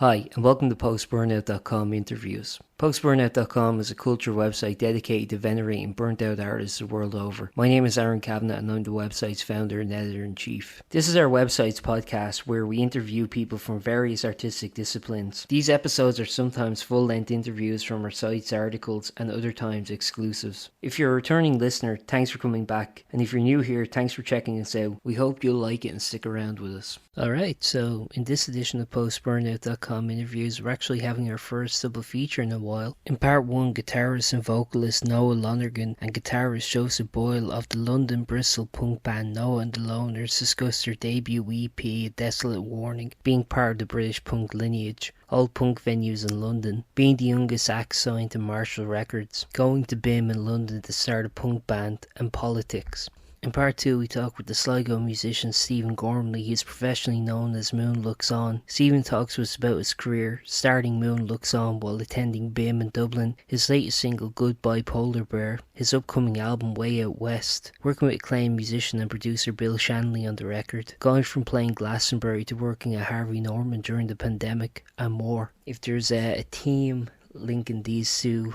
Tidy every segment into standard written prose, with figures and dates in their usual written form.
Hi, and welcome to Post-Burnout.com interviews. Post-Burnout.com is a culture website dedicated to venerating burnt-out artists the world over. My name is Aaron Kavanagh, and I'm the website's founder and editor-in-chief. This is our website's podcast where we interview people from various artistic disciplines. These episodes are sometimes full-length interviews from our site's articles, and other times exclusives. If you're a returning listener, thanks for coming back, and if you're new here, thanks for checking us out. We hope you'll like it and stick around with us. Alright, so in this edition of Post-Burnout.com interviews, we're actually having our first double feature in a while. In part 1, guitarist and vocalist Noah Lonergan and guitarist Joseph Boyle of the London Bristol punk band Noah and the Loners discussed their debut EP, A Desolate Warning, being part of the British punk lineage, all punk venues in London, being the youngest act signed to Marshall Records, going to BIMM in London to start a punk band, and politics. In part 2, we talk with the Sligo musician Stephen Gormley. He is professionally known as Moon Looks On. Stephen talks to us about his career, starting Moon Looks On while attending BIMM in Dublin, his latest single Goodbye Polar Bear, his upcoming album Way Out West, working with acclaimed musician and producer Bill Shanley on the record, going from playing Glastonbury to working at Harvey Norman during the pandemic, and more. If there's a theme linking these two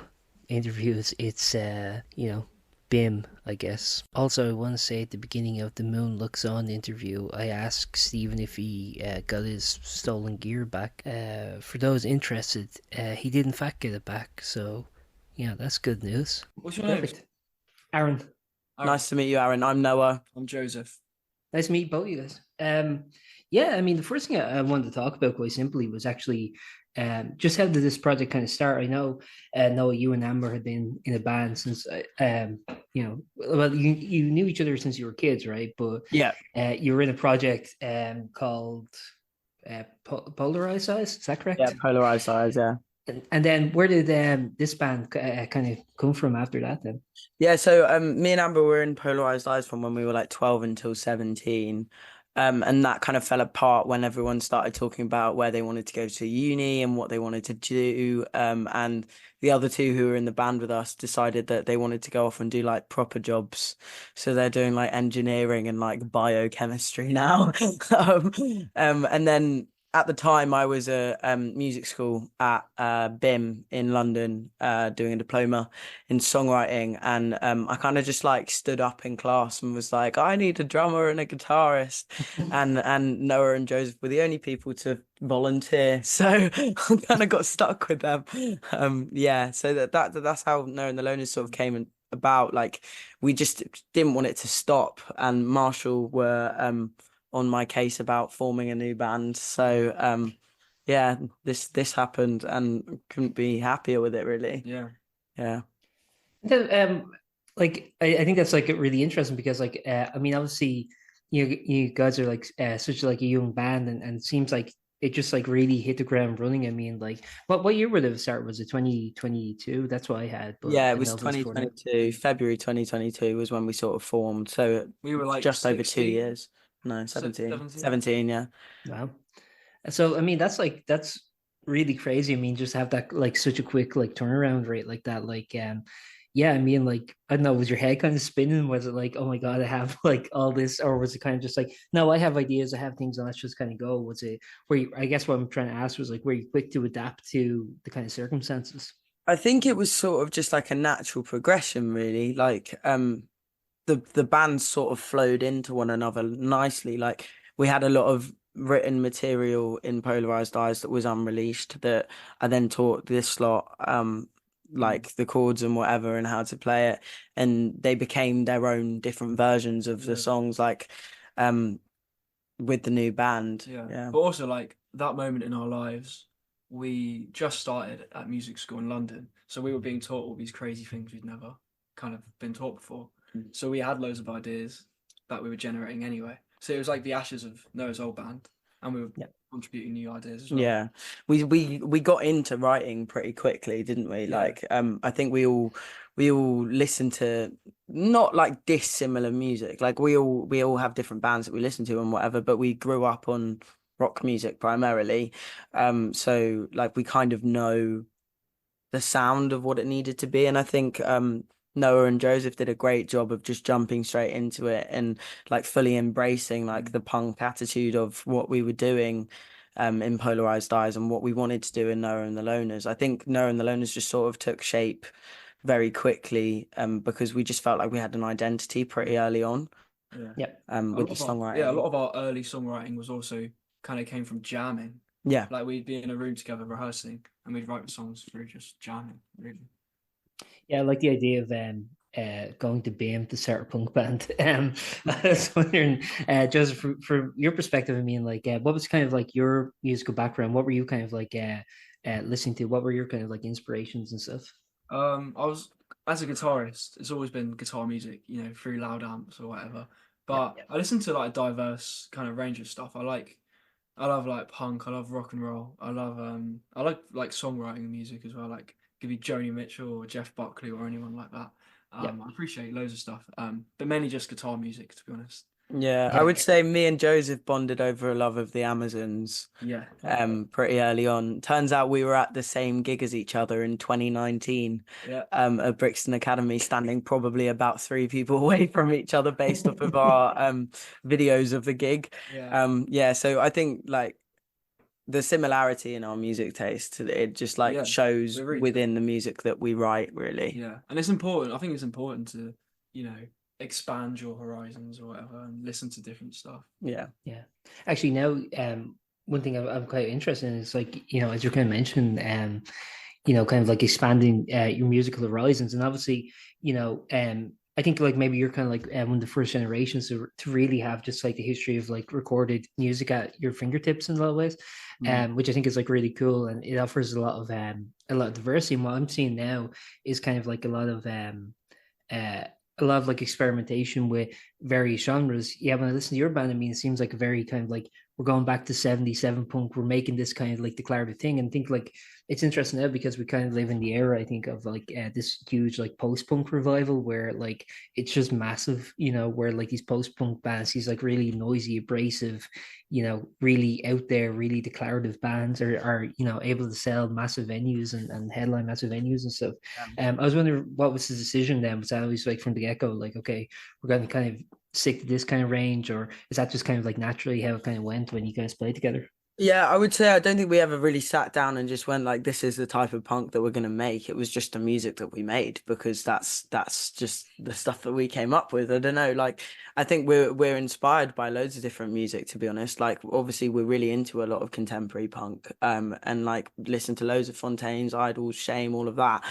interviews, it's, BIMM, I guess. Also, I want to say at the beginning of the Moon Looks On interview, I asked Stephen if he got his stolen gear back. For those interested, he did in fact get it back, so yeah, that's good news. What's your name? Aaron. Nice to meet you, Aaron. I'm Noah. I'm Joseph. Nice to meet both of you guys. The first thing I wanted to talk about quite simply was actually just how did this project kind of start? I know, Noah, you and Amber had been in a band since, you knew each other since you were kids, right? But yeah, you were in a project called Polarized Eyes. Is that correct? Yeah, Polarized Eyes. Yeah. And then where did this band kind of come from after that then? Yeah, so me and Amber were in Polarized Eyes from when we were like 12 until 17. And that kind of fell apart when everyone started talking about where they wanted to go to uni and what they wanted to do. And the other two who were in the band with us decided that they wanted to go off and do like proper jobs. So they're doing like engineering and like biochemistry now. And then at the time I was at music school at BIMM in London, doing a diploma in songwriting, and I kind of just like stood up in class and was like, I need a drummer and a guitarist. and Noah and Joseph were the only people to volunteer, so I kind of got stuck with them. So that's how Noah and the Loners sort of came about. Like, we just didn't want it to stop, and Marshall were on my case about forming a new band. So this happened and couldn't be happier with it, really. Yeah. I think that's like really interesting because obviously you guys are like such like a young band, and it seems like it just like really hit the ground running. I mean, like what year would it start? Was it 2022? That's what I had. But yeah, it was 2022. February 2022 was when we sort of formed. So we were like just 16? Over 2 years. No, 17. 17, yeah. Wow. So I mean, that's really crazy. I mean, just have that like such a quick like turnaround rate like that. Like, I mean, like, I don't know, was your head kind of spinning? Was it like, oh my God, I have like all this, or was it kind of just like, no, I have ideas, I have things, and let's just kind of go? Was it where you, I guess what I'm trying to ask was like, were you quick to adapt to the kind of circumstances? I think it was sort of just like a natural progression, really. Like, the bands sort of flowed into one another nicely. Like, we had a lot of written material in Polarized Eyes that was unreleased that I then taught this lot like the chords and whatever and how to play it, and they became their own different versions of the songs, like with the new band. But also, like, that moment in our lives, we just started at music school in London, so we were being taught all these crazy things we'd never kind of been taught before. So we had loads of ideas that we were generating anyway. So it was like the ashes of Noah's old band, and we were contributing new ideas as well. Yeah, we got into writing pretty quickly, didn't we? Yeah. Like, I think we all listened to not like dissimilar music. Like, we all have different bands that we listen to and whatever, but we grew up on rock music primarily. So like, we kind of know the sound of what it needed to be, and I think Noah and Joseph did a great job of just jumping straight into it and like fully embracing like the punk attitude of what we were doing. in Polarized Eyes and what we wanted to do in Noah and the Loners. I think Noah and the Loners just sort of took shape very quickly because we just felt like we had an identity pretty early on Yep. with the songwriting. Yeah, a lot of our early songwriting was also kind of came from jamming. Yeah. Like we'd be in a room together rehearsing and we'd write the songs through just jamming, really. Yeah, I like the idea of going to BIMM to start a punk band. I was wondering, Joseph, from your perspective, I mean, like, what was kind of like your musical background? What were you kind of like listening to? What were your kind of like inspirations and stuff? I was, as a guitarist, it's always been guitar music, you know, through loud amps or whatever. But I listen to like a diverse kind of range of stuff. I love like punk. I love rock and roll. I like songwriting music as well. Like give you Joni Mitchell or Jeff Buckley or anyone like that. I appreciate loads of stuff. But mainly just guitar music, to be honest. Yeah, I would say me and Joseph bonded over a love of the Amazons. Yeah. Pretty early on. Turns out we were at the same gig as each other in 2019. Yeah. At Brixton Academy, standing probably about 3 people away from each other based off of our videos of the gig. Yeah. So I think like the similarity in our music taste, it just like shows really within the music that we write, really. Yeah, and it's important. I think it's important to, you know, expand your horizons or whatever and listen to different stuff. Yeah. Actually, now, one thing I'm quite interested in is like, you know, as you're kind of mentioning, you know, kind of like expanding your musical horizons, and obviously, you know, I think like maybe you're kind of like one of the first generations to really have just like the history of like recorded music at your fingertips in a lot of ways, which I think is like really cool, and it offers a lot of diversity. And what I'm seeing now is kind of like a lot of like experimentation with various genres. Yeah, when I listen to your band, I mean, it seems like a very kind of like we're going back to 77 punk. We're making this kind of like declarative thing, and I think like it's interesting now because we kind of live in the era, I think, of like this huge like post-punk revival where like it's just massive, you know, where like these post-punk bands, these like really noisy, abrasive, you know, really out there, really declarative bands are you know, able to sell massive venues and headline massive venues and stuff. I was wondering what was the decision then? Was that always like from the get-go, like, okay, we're going to kind of stick to this kind of range, or is that just kind of like naturally how it kind of went when you guys played together? Yeah, I would say I don't think we ever really sat down and just went like, this is the type of punk that we're going to make. It was just the music that we made because that's just the stuff that we came up with. I don't know, like I think we're inspired by loads of different music, to be honest. Like obviously we're really into a lot of contemporary punk and like listen to loads of Fontaines, Idols, Shame, all of that.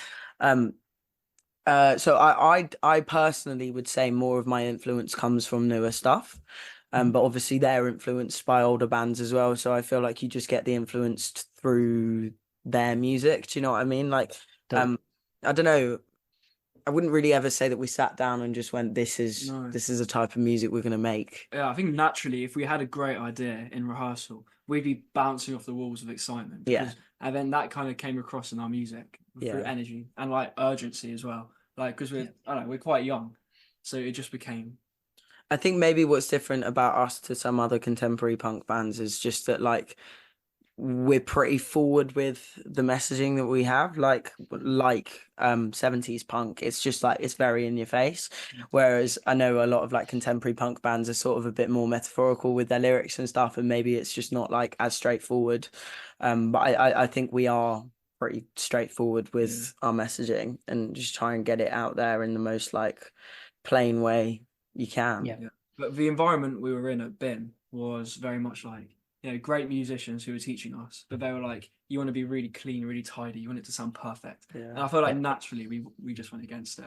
So I personally would say more of my influence comes from newer stuff. But obviously they're influenced by older bands as well. So I feel like you just get the influence through their music. Do you know what I mean? Like, I don't know. I wouldn't really ever say that we sat down and just went, this is a type of music we're going to make. Yeah, I think naturally, if we had a great idea in rehearsal, we'd be bouncing off the walls of excitement. And then that kind of came across in our music through energy and like urgency as well. Like, because we're quite young. So it just became... I think maybe what's different about us to some other contemporary punk bands is just that like we're pretty forward with the messaging that we have, like 70s punk. It's just like it's very in your face. Whereas I know a lot of like contemporary punk bands are sort of a bit more metaphorical with their lyrics and stuff, and maybe it's just not like as straightforward. But I think we are pretty straightforward with our messaging and just try and get it out there in the most like plain way you can. Yeah. But the environment we were in at BIMM was very much like, you know, great musicians who were teaching us, but they were like, you want to be really clean, really tidy, you want it to sound perfect. And I feel like naturally we just went against it.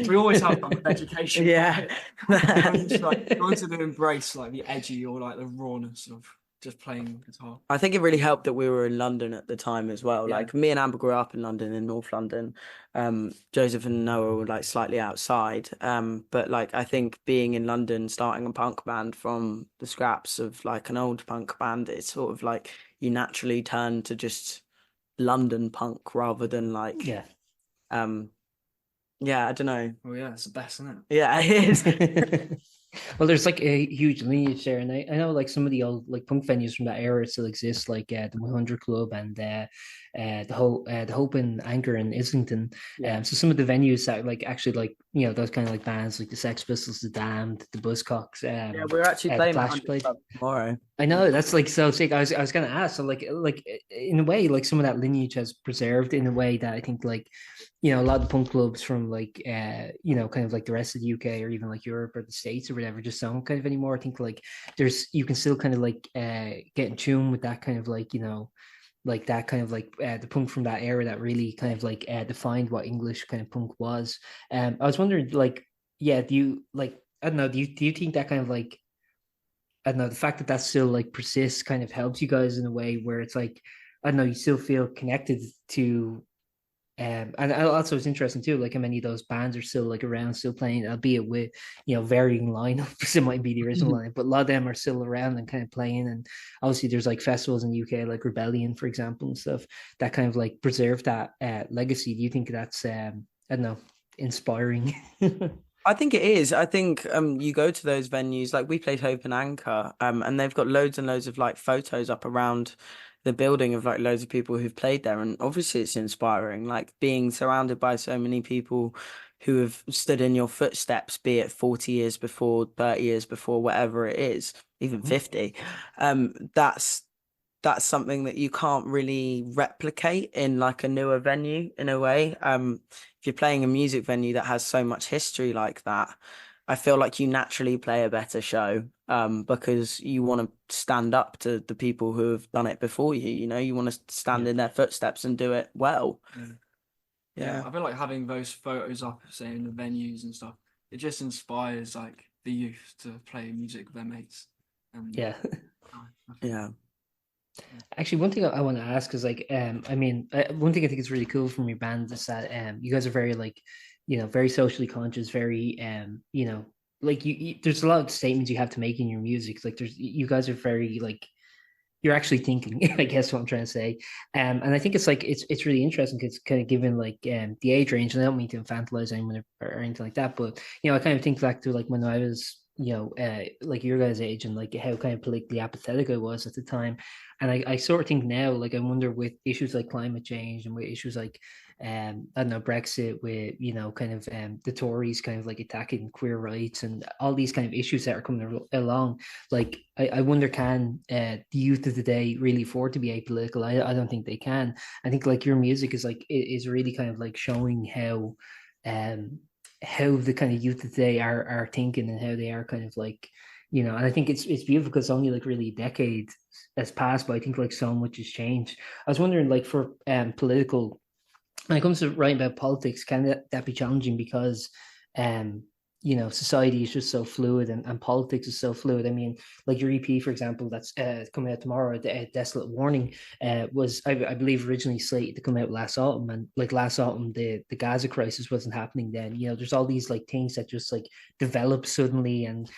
We always have fun with education. Just, like, we wanted to embrace like the edgy or like the rawness of just playing guitar. I think it really helped that we were in London at the time as well. Like me and Amber grew up in London, in North London. Joseph and Noah were like slightly outside. But like I think being in London, starting a punk band from the scraps of like an old punk band, it's sort of like you naturally turn to just London punk rather than like I don't know. Well, yeah, it's the best, isn't it? Yeah, it is. Well, there's like a huge lineage there, and I know like some of the old like punk venues from that era still exist, like the 100 Club and the Hope and Anchor in Islington. Yeah. So some of the venues that like actually like those kind of like bands like the Sex Pistols, the Damned, the Buzzcocks, Yeah, we're actually the playing at Clash 100 played. Club tomorrow. I know that's like so sick. I was gonna ask, so like in a way, like some of that lineage has preserved in a way that I think like a lot of the punk clubs from like kind of like the rest of the UK or even like Europe or the States or whatever just don't kind of anymore. I think like you can still kind of like get in tune with that kind of like like that kind of like the punk from that era that really kind of like defined what English kind of punk was. I was wondering like do you like I don't know, do you think that kind of like I don't know, the fact that that still like persists kind of helps you guys in a way where it's like, I don't know, you still feel connected to, and also it's interesting too, like how many of those bands are still like around, still playing, albeit with, varying lineups. It might be the original line, but a lot of them are still around and kind of playing. And obviously there's like festivals in the UK, like Rebellion, for example, and stuff that kind of like preserve that legacy. Do you think that's, I don't know, inspiring? I think it is. I think you go to those venues, like we played Hope and Anchor, and they've got loads and loads of like photos up around the building of like loads of people who've played there, and obviously it's inspiring, like being surrounded by so many people who have stood in your footsteps, be it 40 years before, 30 years before, whatever it is, even 50. That's something that you can't really replicate in like a newer venue in a way. If you're playing a music venue that has so much history like that, I feel like you naturally play a better show, because you want to stand up to the people who have done it before you. You want to stand in their footsteps and do it well. Yeah. Yeah. I feel like having those photos up, say in the venues and stuff, it just inspires like the youth to play music with their mates. And Yeah. Yeah. Actually, one thing I want to ask is like, I mean, one thing I think is really cool from your band is that you guys are very like, very socially conscious, very like there's a lot of statements you have to make in your music. Like you guys are very like you're actually thinking, I guess what I'm trying to say. And I think it's like it's really interesting because kind of given like the age range, and I don't mean to infantilize anyone or anything like that, but I kind of think back to like when I was like your guys' age and like how kind of politically apathetic I was at the time. And I sort of think now, like I wonder with issues like climate change and with issues like I don't know, Brexit, with kind of the Tories kind of like attacking queer rights and all these kind of issues that are coming along. Like I wonder, can the youth of today really afford to be apolitical? I don't think they can. I think like your music is like is really kind of like showing how the kind of youth of today are thinking and how they are kind of like and I think it's beautiful because only like really a decade has passed, but I think like so much has changed. I was wondering like for political when it comes to writing about politics, can that be challenging because society is just so fluid and politics is so fluid. I mean, like your EP, for example, that's coming out tomorrow, the Desolate Warning, was I believe originally slated to come out last autumn, and like last autumn the Gaza crisis wasn't happening then. There's all these like things that just like develop suddenly, and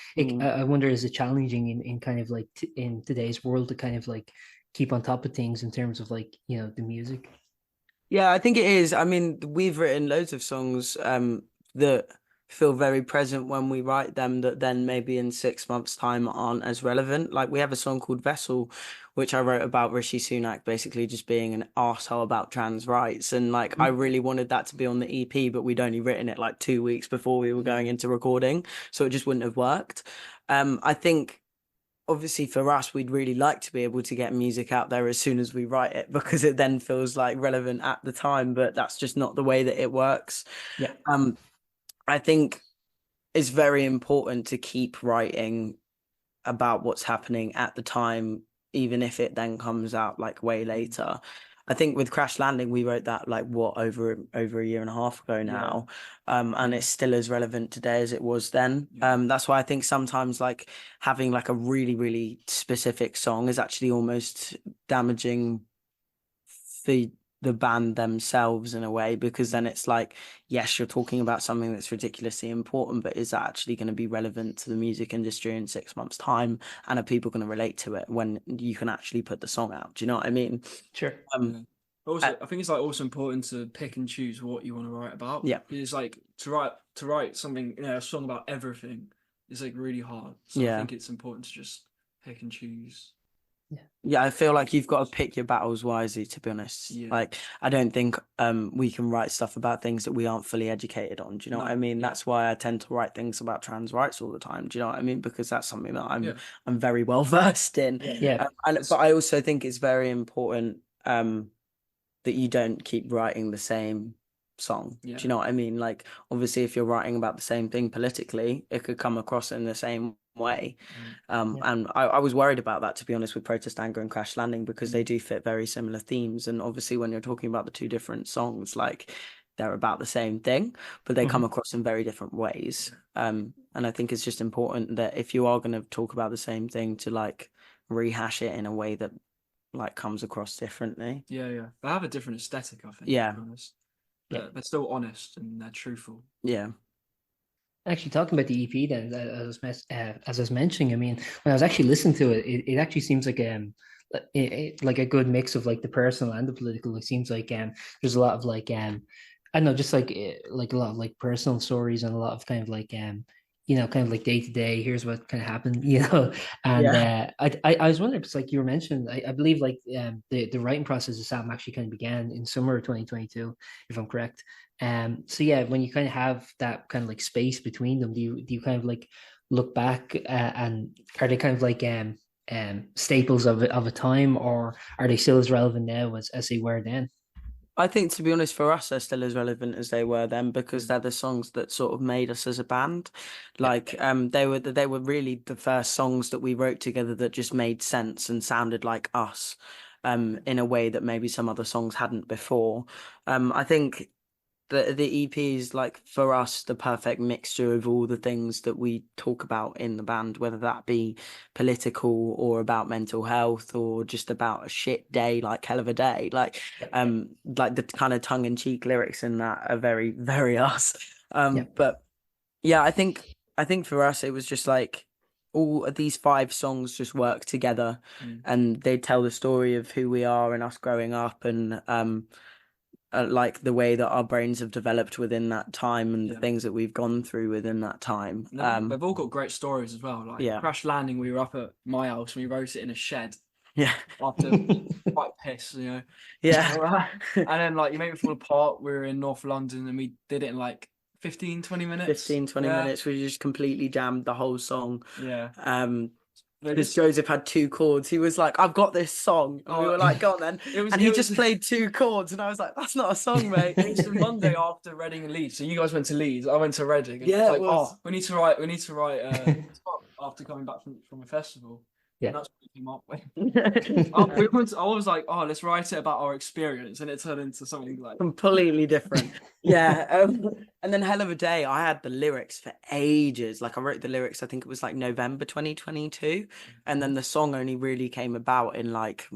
I wonder, is it challenging in kind of like in today's world to kind of like keep on top of things in terms of like the music? Yeah, I think it is. I mean, we've written loads of songs that feel very present when we write them that then maybe in 6 months' time aren't as relevant. Like we have a song called Vessel, which I wrote about Rishi Sunak basically just being an arsehole about trans rights. And like I really wanted that to be on the EP, but we'd only written it like 2 weeks before we were going into recording. So it just wouldn't have worked. I think obviously for us, we'd really like to be able to get music out there as soon as we write it because it then feels like relevant at the time, but that's just not the way that it works. Yeah. I think it's very important to keep writing about what's happening at the time, even if it then comes out like way later. I think with Crash Landing, we wrote that like over a year and a half ago now, and it's still as relevant today as it was then. That's why I think sometimes like having like a really, really specific song is actually almost damaging for the band themselves in a way, because then it's like, yes, you're talking about something that's ridiculously important, but is that actually going to be relevant to the music industry in 6 months' time? And are people going to relate to it when you can actually put the song out? Do you know what I mean? Sure. Also, I think it's like also important to pick and choose what you want to write about. Yeah. It's like to write something, a song about everything. It's like really hard. So I think it's important to just pick and choose. Yeah, I feel like you've got to pick your battles wisely, to be honest. Yeah. Like, I don't think we can write stuff about things that we aren't fully educated on. Do you know what I mean? That's why I tend to write things about trans rights all the time. Do you know what I mean? Because that's something that I'm very well versed in. Yeah. But I also think it's very important that you don't keep writing the same song. Do you know what I mean? Like, obviously, if you're writing about the same thing politically, it could come across in the same way. And I was worried about that, to be honest, with Protest Anger and Crash Landing, because they do fit very similar themes. And obviously, when you're talking about the two different songs, like, they're about the same thing, but they come across in very different ways. And I think it's just important that if you are going to talk about the same thing, to like rehash it in a way that like comes across differently. They have a different aesthetic, I think, to be honest. But they're still honest and they're truthful. Actually, talking about the EP then, as I was mentioning, I mean, when I was actually listening to it, it actually seems like like a good mix of like the personal and the political. It seems like there's a lot of like I don't know, just like a lot of like personal stories, and a lot of kind of like kind of like day to day. Here's what kind of happened, And I was wondering, because like you were mentioning, I believe like the writing process of Sam actually kind of began in summer of 2022, if I'm correct. So yeah, when you kind of have that kind of like space between them, do you kind of like look back and are they kind of like staples of a time, or are they still as relevant now as they were then? I think, to be honest, for us, they're still as relevant as they were then, because they're the songs that sort of made us as a band. Like, they were really the first songs that we wrote together that just made sense and sounded like us, in a way that maybe some other songs hadn't before. I think the EP is, like, for us, the perfect mixture of all the things that we talk about in the band, whether that be political or about mental health or just about a shit day, like Hell of a Day. Like the kind of tongue-in-cheek lyrics in that are very, very us. But yeah, I think for us it was just like all of these 5 songs just work together, and they tell the story of who we are and us growing up, and like the way that our brains have developed within that time, and the things that we've gone through within that time. They've all got great stories as well. Like Crash Landing, we were up at my house and we wrote it in a shed. After quite piss, And then like You Make Me Fall Apart, we were in North London and we did it in like 15, 20 minutes. 15-20 minutes. We just completely jammed the whole song. Because Joseph had 2 chords. He was like, I've got this song. And we were like, go on then. He just played 2 chords. And I was like, that's not a song, mate. It was the Monday after Reading and Leeds. So you guys went to Leeds. I went to Reading. And it was. We need to write after coming back from a festival. Yeah. And that's what we came up with. I was like, let's write it about our experience. And it turned into something like completely different. And then Hell of a Day, I had the lyrics for ages. Like, I wrote the lyrics, I think it was like November 2022. And then the song only really came about in like, I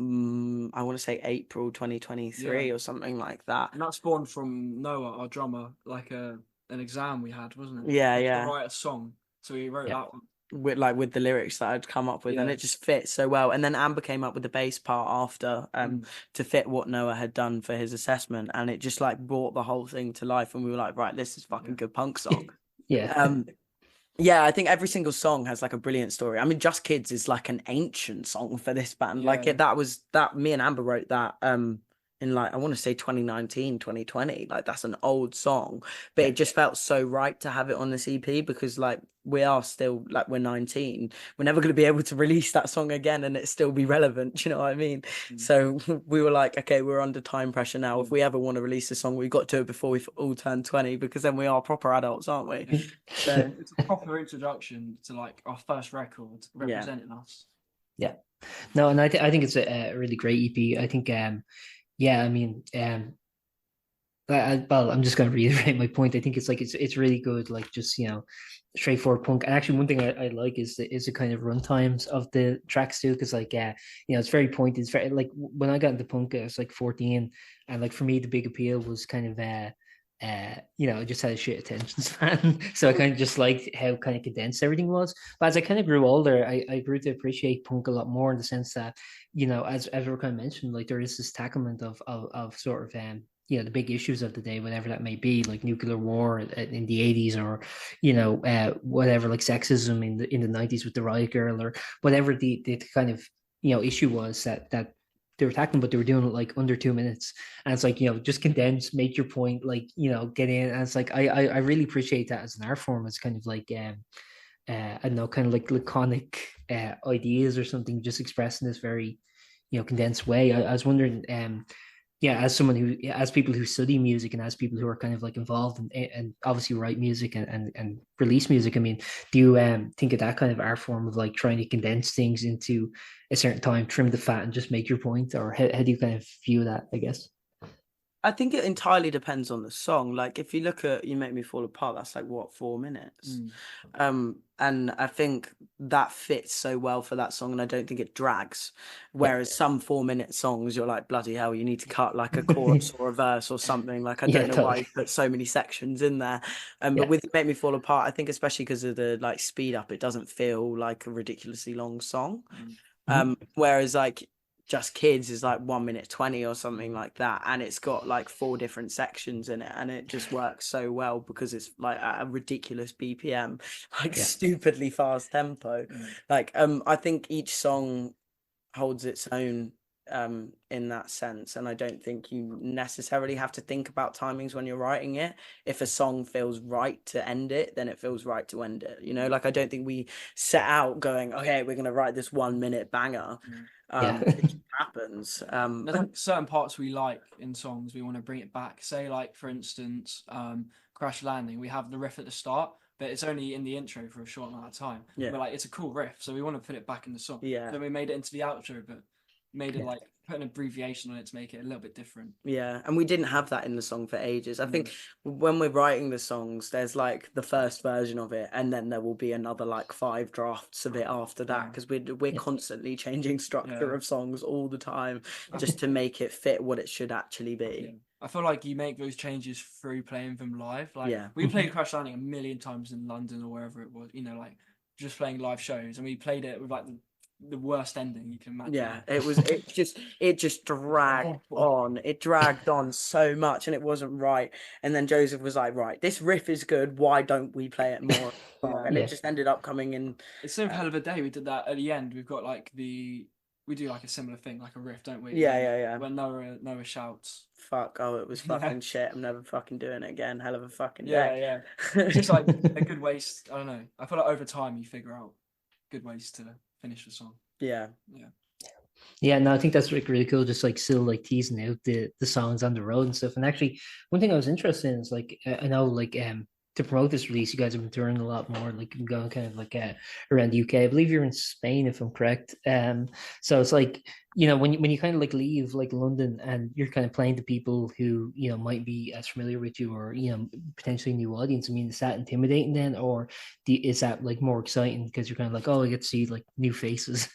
want to say April 2023 or something like that. And that spawned from Noah, our drummer, like an exam we had, wasn't it? To write a song. So we wrote that one. With the lyrics that I'd come up with, and it just fit so well. And then Amber came up with the bass part after to fit what Noah had done for his assessment, and it just like brought the whole thing to life. And we were like, right, this is fucking good punk song. I think every single song has like a brilliant story. I mean, Just Kids is like an ancient song for this band. That me and Amber wrote that in like, I want to say 2019, 2020. Like, that's an old song, but it just felt so right to have it on this EP, because like we are still like, we're 19. We're never going to be able to release that song again and it still be relevant. Do you know what I mean? So we were like, okay, we're under time pressure now. If we ever want to release a song, we've got to do it before we've all turned 20, because then we are proper adults, aren't we? So it's a proper introduction to like our first record representing us. Yeah. No, and I think it's a really great EP. I think I mean, I'm just going to reiterate my point. I think it's like it's really good, like just straightforward punk. And actually, one thing I like is the kind of run times of the tracks too, because like it's very pointed. It's very like when I got into punk, I was like 14, and like for me the big appeal was kind of I just had a shit attention span, so I kind of just liked how kind of condensed everything was. But as I kind of grew older, I grew to appreciate punk a lot more, in the sense that, as we kind of mentioned, like there is this tacklement of sort of the big issues of the day, whatever that may be, like nuclear war in the 80s, or whatever, like sexism in the 90s with the Riot Girl, or whatever the kind of issue was that they were tackling, but they were doing it like under 2 minutes, and it's like just condense, make your point, like get in, and it's like I really appreciate that as an art form. It's kind of like I don't know, kind of like laconic ideas or something, just expressed in this very condensed way. I was wondering, as someone as people who study music, and as people who are kind of like involved and obviously write music and release music, I mean, do you think of that kind of art form of like trying to condense things into a certain time, trim the fat, and just make your point, or how do you kind of view that, I guess? I think it entirely depends on the song. Like if you look at "You Make Me Fall Apart," that's like what, 4 minutes. And I think that fits so well for that song, and I don't think it drags. Whereas some 4-minute songs, you're like, bloody hell, you need to cut like a chorus or a verse or something. Like I don't know why you put so many sections in there. But with "Make Me Fall Apart," I think especially because of the like speed up, it doesn't feel like a ridiculously long song. Whereas like Just Kids is like 1 minute 20 or something like that, and it's got like 4 different sections in it, and it just works so well because it's like at a ridiculous BPM, like stupidly fast tempo. Like I think each song holds its own in that sense, and I don't think you necessarily have to think about timings when you're writing it. If a song feels right to end it, then it feels right to end it, like I don't think we set out going, okay, we're gonna write this 1 minute banger. It just happens. There's like certain parts we like in songs, we want to bring it back. Say like for instance, Crash Landing, we have the riff at the start, but it's only in the intro for a short amount of time. But like it's a cool riff, so we want to put it back in the song. Then we made it into the outro, but made it like put an abbreviation on it to make it a little bit different. And we didn't have that in the song for ages. I think when we're writing the songs, there's like the first version of it, and then there will be another like 5 drafts of it after that, because we're constantly changing structure of songs all the time just to make it fit what it should actually be. I feel like you make those changes through playing them live. Like we played Crash Landing a million times in London or wherever it was, like just playing live shows, and we played it with like the worst ending you can imagine. It just dragged on. It dragged on so much, and it wasn't right. And then Joseph was like, right, this riff is good, why don't we play it more? And it just ended up coming in. It's so Hell of a Day. We did that at the end. We've got like we do like a similar thing, like a riff, don't we? When Noah shouts, fuck, it was fucking shit, I'm never fucking doing it again. Hell of a fucking day. It's just like a good ways. I don't know, I feel like over time you figure out good ways to finish the song. No, I think that's really cool, just like still like teasing out the songs on the road and stuff. And actually one thing I was interested in is like I know like to promote this release, you guys have been touring a lot more, like going kind of like around the UK. I believe you're in Spain, if I'm correct. So it's like, when you kind of like leave like London and you're kind of playing to people who might be as familiar with you, or potentially new audience. I mean, is that intimidating then, or is that like more exciting because you're kind of like, oh, I get to see like new faces?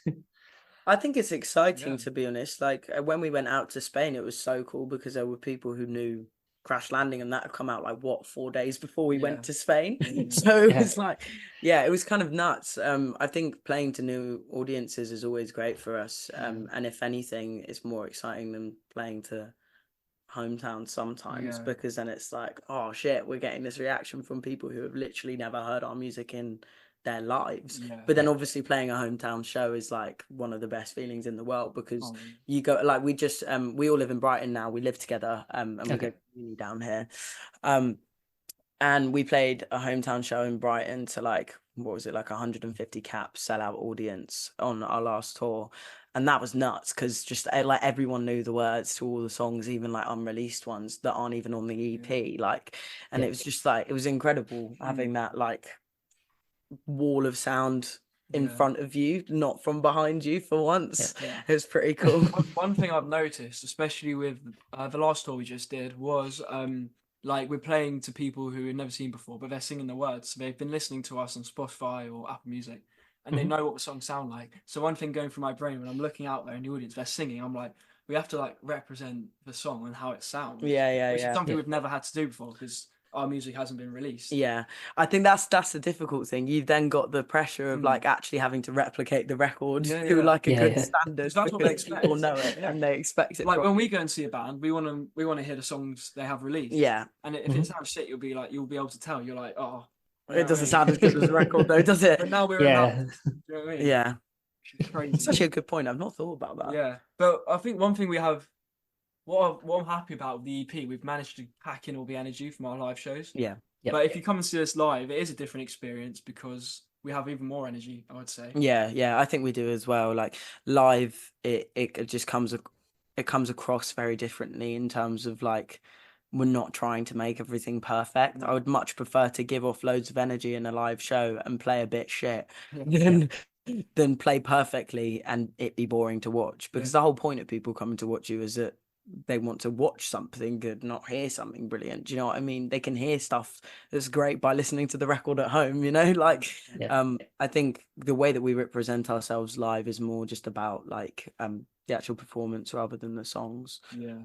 I think it's exciting, to be honest. Like when we went out to Spain, it was so cool because there were people who knew Crash Landing, and that had come out like 4 days before we went to Spain. So it was like, it was kind of nuts. I think playing to new audiences is always great for us. And if anything, it's more exciting than playing to hometown sometimes, because then it's like, oh shit, we're getting this reaction from people who have literally never heard our music in their lives. But then obviously playing a hometown show is like one of the best feelings in the world, because you go, like, we just we all live in Brighton now, we live together, and we go to uni down here, and we played a hometown show in Brighton to like, what was it, like 150 caps sellout audience on our last tour. And that was nuts, because just like everyone knew the words to all the songs, even like unreleased ones that aren't even on the EP. Like, and it was just like, it was incredible having that like wall of sound in front of you, not from behind you for once. It was pretty cool. One thing I've noticed, especially with the last tour we just did, was like we're playing to people who we've never seen before, but they're singing the words. So they've been listening to us on Spotify or Apple Music, and they know what the songs sound like. So one thing going through my brain when I'm looking out there in the audience, they're singing, I'm like, we have to like represent the song and how it sounds. Which is something we've never had to do before, because our music hasn't been released. Yeah, I think that's the difficult thing. You've then got the pressure of like actually having to replicate the record to like a good standard. That's what they expect. People know it and they expect it. Like when we go and see a band, we want to hear the songs they have released. Yeah, and if it sounds shit, you'll be able to tell. You're like, oh, it doesn't sound as good as the record though, does it? But now we're in. You know what I mean? Yeah, it's crazy. It's actually a good point. I've not thought about that. Yeah, but I think one thing we have. What I'm happy about with the EP, we've managed to pack in all the energy from our live shows. Yeah. Yep. But if you come and see us live, it is a different experience because we have even more energy, I would say. Yeah, I think we do as well. Like live, it just comes across very differently in terms of like we're not trying to make everything perfect. I would much prefer to give off loads of energy in a live show and play a bit shit than play perfectly and it be boring to watch. Because the whole point of people coming to watch you is that they want to watch something good, not hear something brilliant. Do you know what I mean? They can hear stuff that's great by listening to the record at home, you know? Like, I think the way that we represent ourselves live is more just about like the actual performance rather than the songs. Yeah.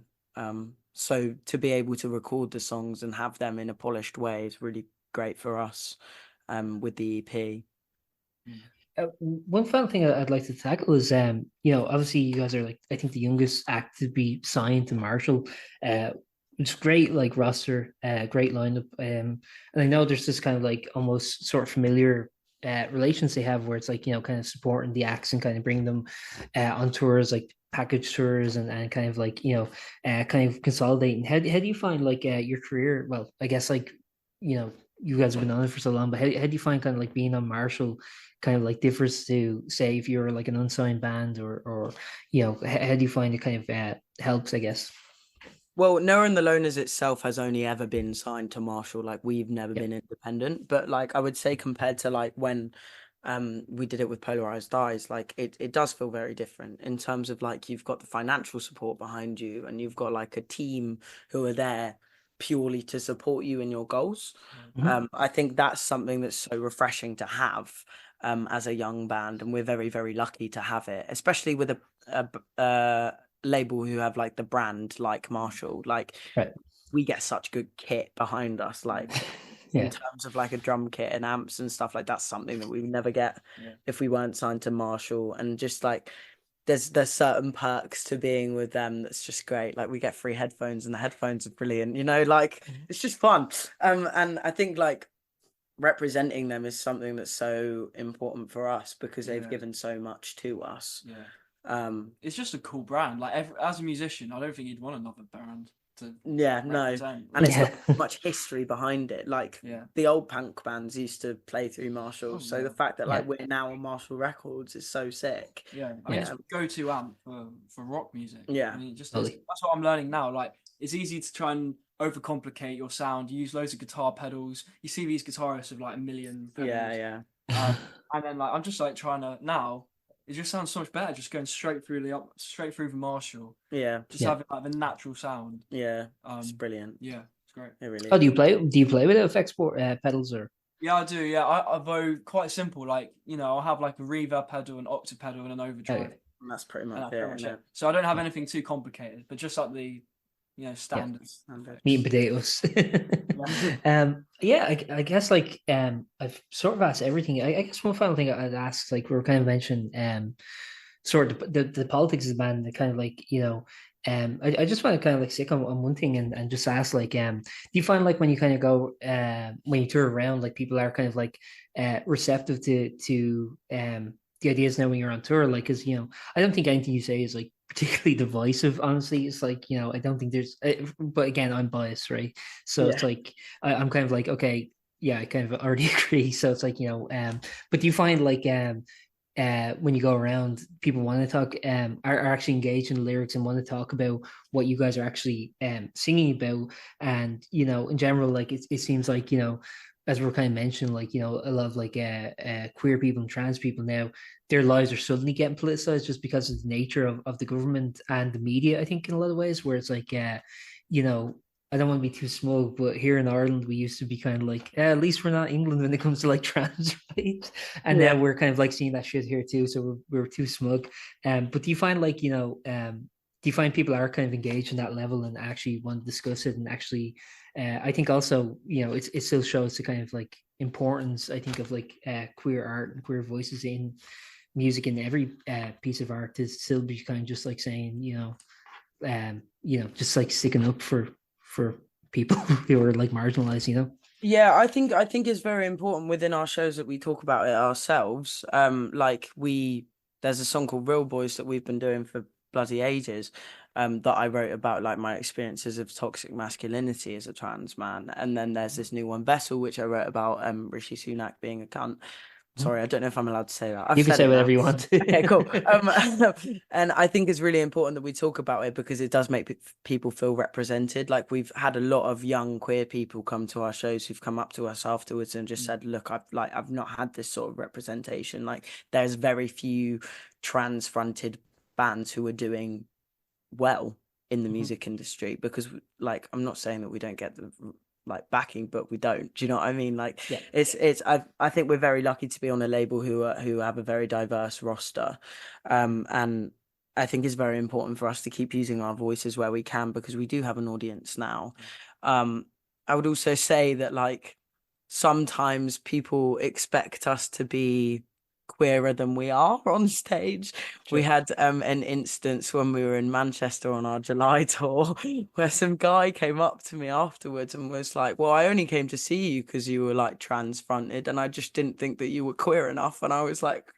So to be able to record the songs and have them in a polished way is really great for us with the EP. One final thing I'd like to tackle is, obviously you guys are like, I think the youngest act to be signed to Marshall. It's great, like roster, great lineup. And I know there's this kind of like almost sort of familiar relations they have where it's like, kind of supporting the acts and kind of bringing them on tours, like package tours and kind of like, kind of consolidating. How do you find like your career? Well, I guess like, you guys have been on it for so long, but how do you find kind of like being on Marshall kind of like differs to say if you're like an unsigned band or how do you find it kind of helps, I guess? Well, Noah and the Loners itself has only ever been signed to Marshall. Like we've never been independent, but like I would say compared to like when we did it with Polarized Eyes, like it does feel very different in terms of like you've got the financial support behind you and you've got like a team who are there purely to support you in your goals. I think that's something that's so refreshing to have as a young band, and we're very, very lucky to have it, especially with a label who have like the brand like Marshall. Like we get such good kit behind us, like in terms of like a drum kit and amps and stuff. Like that's something that we would never get if we weren't signed to Marshall. And just like there's certain perks to being with them that's just great. Like we get free headphones and the headphones are brilliant, like it's just fun. And I think like representing them is something that's so important for us because they've given so much to us. It's just a cool brand. Like as a musician, I don't think you'd want another band to represent. And it's got much history behind it. Like the old punk bands used to play through Marshall, so the fact that like we're now on Marshall Records is so sick. I mean it's a go-to amp for rock music. I mean that's what I'm learning now. Like it's easy to try and overcomplicate your sound. You use loads of guitar pedals. You see these guitarists with like a million pedals. And then like I'm just like trying to now. It just sounds so much better just going straight through the Marshall. Just having like the natural sound. It's brilliant. It's great. It really do you play with effects pedals or? Yeah, I do. Although quite simple, like I'll have like a reverb pedal, an octave pedal, and an overdrive. And that's pretty much it. So I don't have anything too complicated, but just like the standards. Meat and potatoes. I guess like I've sort of asked everything. I guess one final thing I'd ask, like we were kind of mentioning sort of the politics of the band, the kind of like I just want to kind of like stick on one thing and just ask like do you find like when you kind of go when you tour around, like people are kind of like receptive to the ideas now when you're on tour, like because I don't think anything you say is like particularly divisive, honestly. It's like I don't think there's but again I'm biased, right? So it's like I'm kind of like okay, I kind of already agree. So it's like but do you find like when you go around, people want to talk are actually engaged in the lyrics and want to talk about what you guys are actually singing about, and in general, like it seems like as we're kind of mentioning, like a lot of like queer people and trans people now, their lives are suddenly getting politicized just because of the nature of the government and the media, I think, in a lot of ways, where it's like I don't want to be too smug, but here in Ireland we used to be kind of like at least we're not England when it comes to like trans rights, and now we're kind of like seeing that shit here too, so we're too smug. But do you find like do you find people are kind of engaged in that level and actually want to discuss it? And actually, I think also, it still shows the kind of like importance, I think, of like queer art and queer voices in music, in every piece of art, to still be kind of just like saying, just like sticking up for people who are like marginalized. Yeah, I think it's very important within our shows that we talk about it ourselves. There's a song called Real Boys that we've been doing for bloody ages, that I wrote about like my experiences of toxic masculinity as a trans man. And then there's this new one, Vessel, which I wrote about Rishi Sunak being a cunt. Sorry, I don't know if I'm allowed to say that. I've You can said say it now. whatever you want. Okay, cool. And I think it's really important that we talk about it because it does make people feel represented. Like, we've had a lot of young queer people come to our shows who've come up to us afterwards and just said, "Look, I've not had this sort of representation. Like, there's very few trans fronted bands who are doing well in the music industry because, like, I'm not saying that we don't get the like backing, but we don't. Do you know what I mean? Like, Yeah. I think we're very lucky to be on a label who have a very diverse roster, and I think it's very important for us to keep using our voices where we can because we do have an audience now. I would also say that, like, sometimes people expect us to be queerer than we are on stage. Sure. We had an instance when we were in Manchester on our July tour where some guy came up to me afterwards and was like, "Well, I only came to see you because you were like trans fronted and I just didn't think that you were queer enough." And I was like,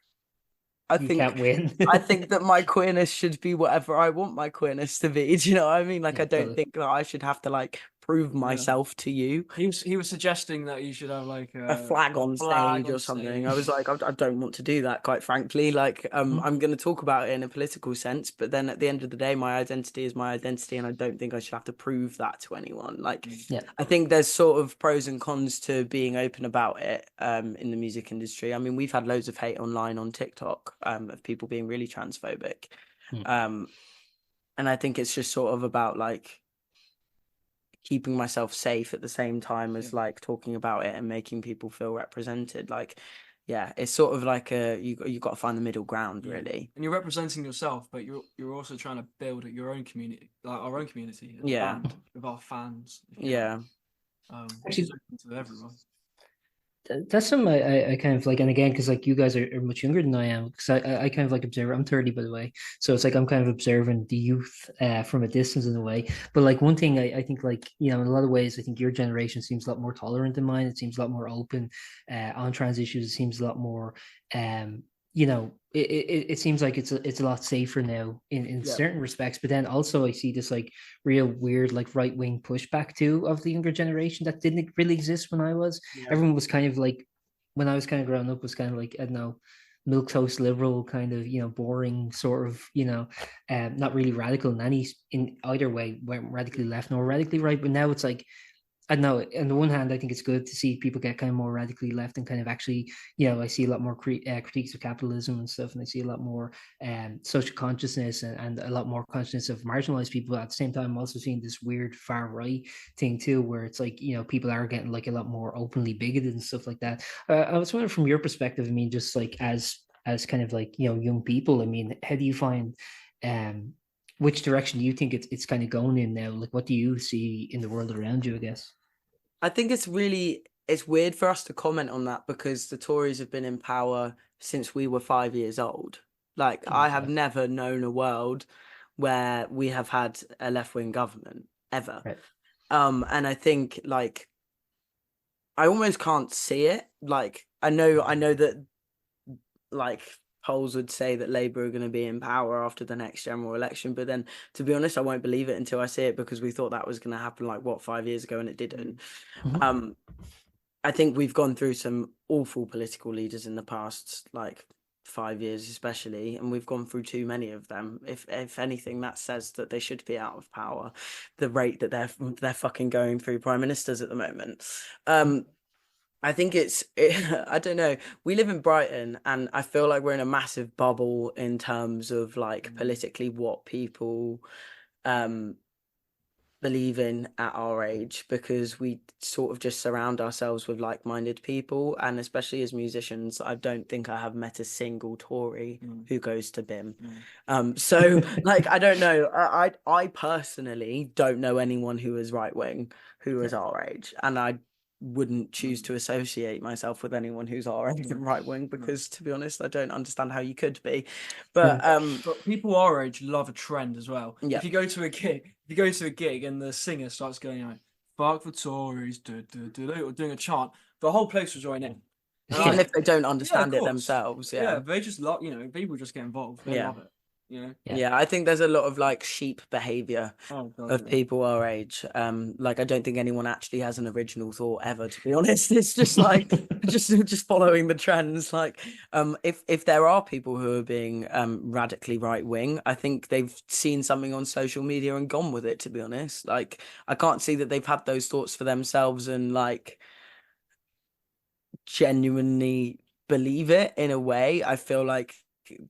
You can't win. I think that my queerness should be whatever I want my queerness to be. Do you know what I mean? Like, Yeah, I don't totally. think that I should have to like prove myself to you. He was suggesting that you should have like A flag on stage or something. I was like, I don't want to do that, quite frankly. Like, I'm going to talk about it in a political sense, but then at the end of the day, my identity is my identity, and I don't think I should have to prove that to anyone. Like, Yeah. I think there's sort of pros and cons to being open about it in the music industry. I mean, we've had loads of hate online on TikTok of people being really transphobic. And I think it's just sort of about like keeping myself safe at the same time as like talking about it and making people feel represented. Like, yeah, it's sort of like you got to find the middle ground, really. And you're representing yourself, but you're also trying to build your own community, like our own community, as a band, with our fans. Yeah. Actually, to everyone. That's something I kind of like, and again, because like you guys are much younger than I am, because I kind of like observe. I'm 30, by the way, so it's like I'm kind of observing the youth from a distance in a way. But like one thing I think, like, in a lot of ways, I think your generation seems a lot more tolerant than mine. It seems a lot more open on trans issues. It seems a lot more it seems like it's a lot safer now in certain respects. But then also I see this like real weird like right wing pushback too of the younger generation that didn't really exist when I was. Everyone was kind of like, when I was kind of growing up, was kind of like, I don't know, milquetoast liberal, kind of boring sort of, not really radical in either way, weren't radically left nor radically right. But now it's like, I don't know. On the one hand, I think it's good to see people get kind of more radically left and kind of actually, I see a lot more critiques of capitalism and stuff, and I see a lot more social consciousness and a lot more consciousness of marginalized people. But at the same time, I'm also seeing this weird far right thing too, where it's like, people are getting like a lot more openly bigoted and stuff like that. I was wondering, from your perspective, I mean, just like as kind of like, young people, I mean, how do you find which direction do you think it's kind of going in now? Like, what do you see in the world around you, I guess? I think it's weird for us to comment on that because the Tories have been in power since we were 5 years old. Like, I have never known a world where we have had a left-wing government, ever. Right. And I think, like, I almost can't see it. Like, I know that, like, polls would say that Labour are going to be in power after the next general election, but then, to be honest, I won't believe it until I see it, because we thought that was going to happen 5 years ago, and it didn't. I think we've gone through some awful political leaders in the past 5 years especially, and we've gone through too many of them. If anything, that says that they should be out of power, the rate that they're fucking going through prime ministers at the moment. I think I don't know. We live in Brighton, and I feel like we're in a massive bubble in terms of politically what people believe in at our age, because we sort of just surround ourselves with like-minded people, and especially as musicians, I don't think I have met a single Tory who goes to BIMM. So like, I don't know. I personally don't know anyone who is right-wing who is our age, and I wouldn't choose to associate myself with anyone who's our age and right-wing, because to be honest, I don't understand how you could be. But But people our age love a trend as well. Yeah. If you go to a gig and the singer starts going like, "Fuck the Tories," or doing a chant, the whole place will join in. even if they don't understand it course. themselves, Yeah, they just love, people just get involved. They Yeah. love it. Yeah, I think there's a lot of like sheep behavior Oh, God, of yeah. people our age. Like, I don't think anyone actually has an original thought ever, to be honest. It's just like just following the trends. Like, if there are people who are being radically right wing, I think they've seen something on social media and gone with it, to be honest. Like, I can't see that they've had those thoughts for themselves and like genuinely believe it in a way. I feel like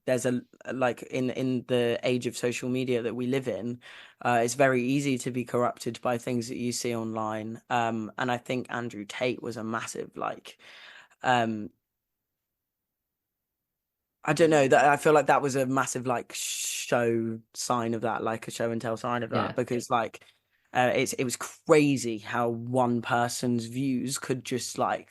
there's a like in the age of social media that we live in, it's very easy to be corrupted by things that you see online. And I think Andrew Tate was a massive like I don't know, that I feel like that was a massive like show sign of that, like a show and tell sign of that, Yeah. because like it was crazy how one person's views could just like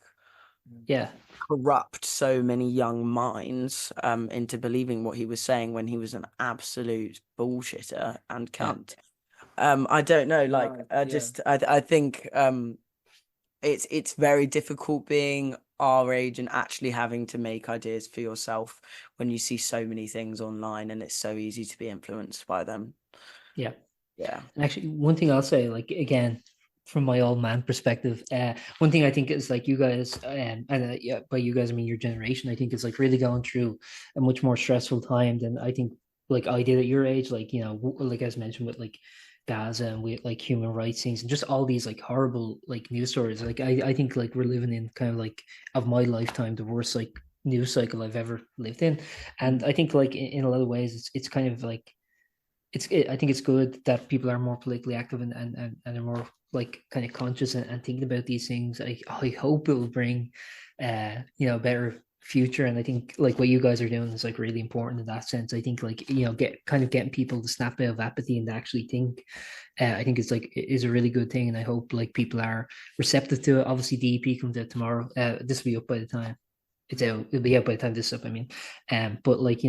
Yeah. corrupt so many young minds into believing what he was saying when he was an absolute bullshitter and cunt. I don't know, like I think it's very difficult being our age and actually having to make ideas for yourself when you see so many things online, and it's so easy to be influenced by them. Yeah. Yeah. And actually, one thing I'll say, like, again, from my old man perspective, one thing I think is like you guys, and yeah, by you guys I mean your generation, I think is like really going through a much more stressful time than I think like I did at your age. Like, like as mentioned with like Gaza and with like human rights things and just all these like horrible like news stories. Like I think like we're living in kind of like of my lifetime the worst like news cycle I've ever lived in, and I think like in a lot of ways it's kind of like I think it's good that people are more politically active and are more like kind of conscious and thinking about these things. I hope it will bring a better future, and I think like what you guys are doing is like really important in that sense. I think like getting people to snap out of apathy and to actually think. I think is a really good thing, and I hope like people are receptive to it. Obviously, DEP comes out tomorrow. This will be up by the time it's out. It'll be out by the time this is up. I mean, but like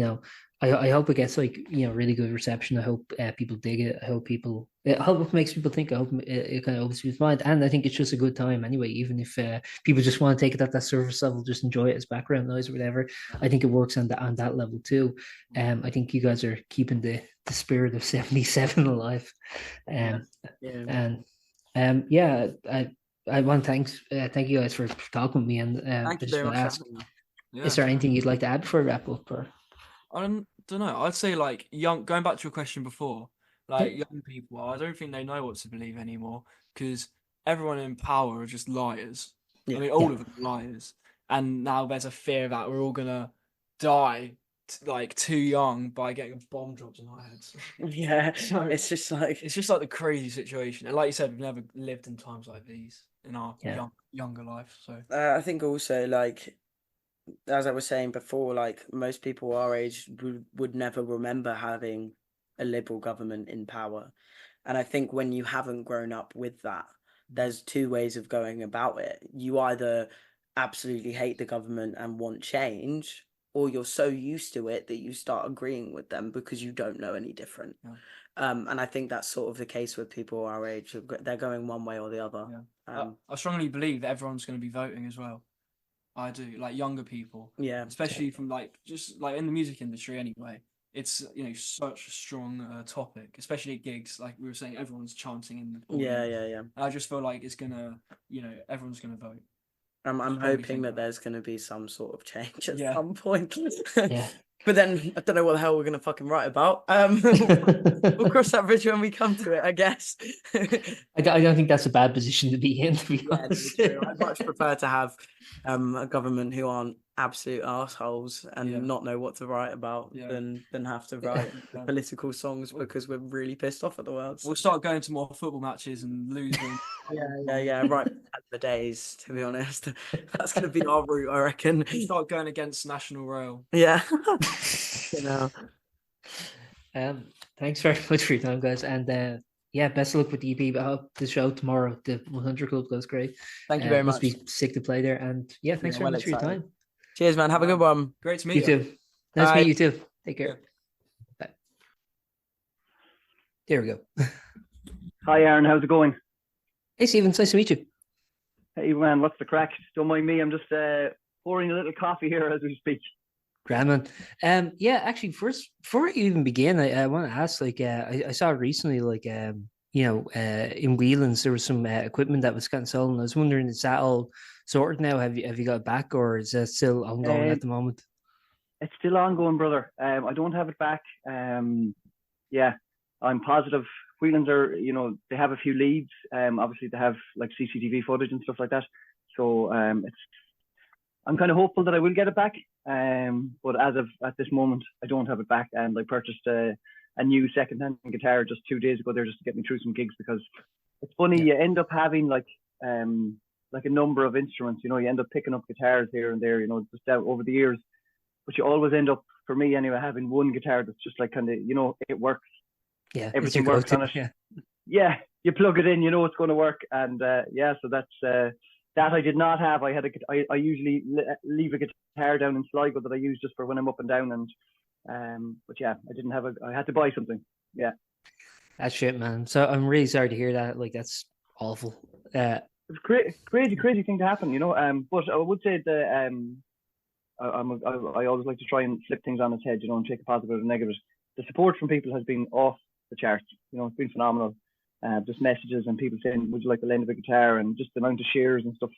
I hope it gets like really good reception. I hope people dig it. I hope it makes people think. I hope it kind of opens people's mind, and I think it's just a good time anyway. Even if people just want to take it at that surface level, just enjoy it as background noise or whatever. I think it works on that level too. I think you guys are keeping the spirit of '77 alive. I want to thank you guys for talking with me, and Thank you very much. Is there anything you'd like to add before we wrap up? Or? I don't know. I'd say like going back to your question before, like young people, I don't think they know what to believe anymore, because everyone in power are just liars. I mean, all of them are liars, and now there's a fear that we're all gonna die like too young by getting a bomb dropped on our heads. Yeah, so it's just like the crazy situation, and like you said, we've never lived in times like these in our younger life. So I think also like, as I was saying before, like most people our age would never remember having a Liberal government in power. And I think when you haven't grown up with that, there's two ways of going about it. You either absolutely hate the government and want change, or you're so used to it that you start agreeing with them because you don't know any different. And I think that's sort of the case with people our age. They're going one way or the other. I strongly believe that everyone's going to be voting as well. I do, like younger people, especially from like just like in the music industry anyway. It's such a strong topic, especially at gigs. Like we were saying, everyone's chanting in the audience. And I just feel like it's gonna, everyone's gonna vote. I'm hoping that there's gonna be some sort of change at some point. Yeah. But then I don't know what the hell we're gonna fucking write about. We'll cross that bridge when we come to it, I guess. I don't think that's a bad position to be in, to be honest. I'd much prefer to have a government who aren't absolute assholes and not know what to write about than have to write political songs because we're really pissed off at the world. We'll start going to more football matches and losing. Right. The days, to be honest. That's going to be our route, I reckon. We'll start going against National Rail. Yeah. Thanks very much for your time, guys. And best of luck with the EP. I hope the show tomorrow, the 100 Club, goes great. Thank you very much. Must be sick to play there. And thanks very much for your time. Cheers, man. Have a good one. Great to meet you. You too. Nice to meet you too. Take care. Bye. There we go. Hi, Aaron. How's it going? Hey, Stephen. It's nice to meet you. Hey, man. What's the crack? Don't mind me. I'm just pouring a little coffee here as we speak. Grand, man. Actually, first, before you even begin, I want to ask, I saw recently, in Whelan's, there was some equipment that was getting sold, and I was wondering, is that all sorted now? Have you got it back, or is that still ongoing at the moment? It's still ongoing, brother. I don't have it back. I'm positive. Whelan's are, they have a few leads. Obviously, they have like CCTV footage and stuff like that. So I'm kind of hopeful that I will get it back. But at this moment, I don't have it back. And I purchased a new second-hand guitar just 2 days ago there just to get me through some gigs, because it's funny, you end up having like a number of instruments, you end up picking up guitars here and there, just over the years. But you always end up, for me anyway, having one guitar that's just like kind of, it works. Yeah, everything works on it. Yeah, you plug it in, it's going to work. And so that's that I did not have. I usually leave a guitar down in Sligo that I use just for when I'm up and down. And but I didn't have I had to buy something. Yeah, that's shit, man. So I'm really sorry to hear that. Like, that's awful. It's crazy thing to happen, But I would say that I always like to try and flip things on its head, and take a positive and negative. The support from people has been off the charts. It's been phenomenal. Just messages and people saying, would you like to lend a guitar, and just the amount of shares and stuff,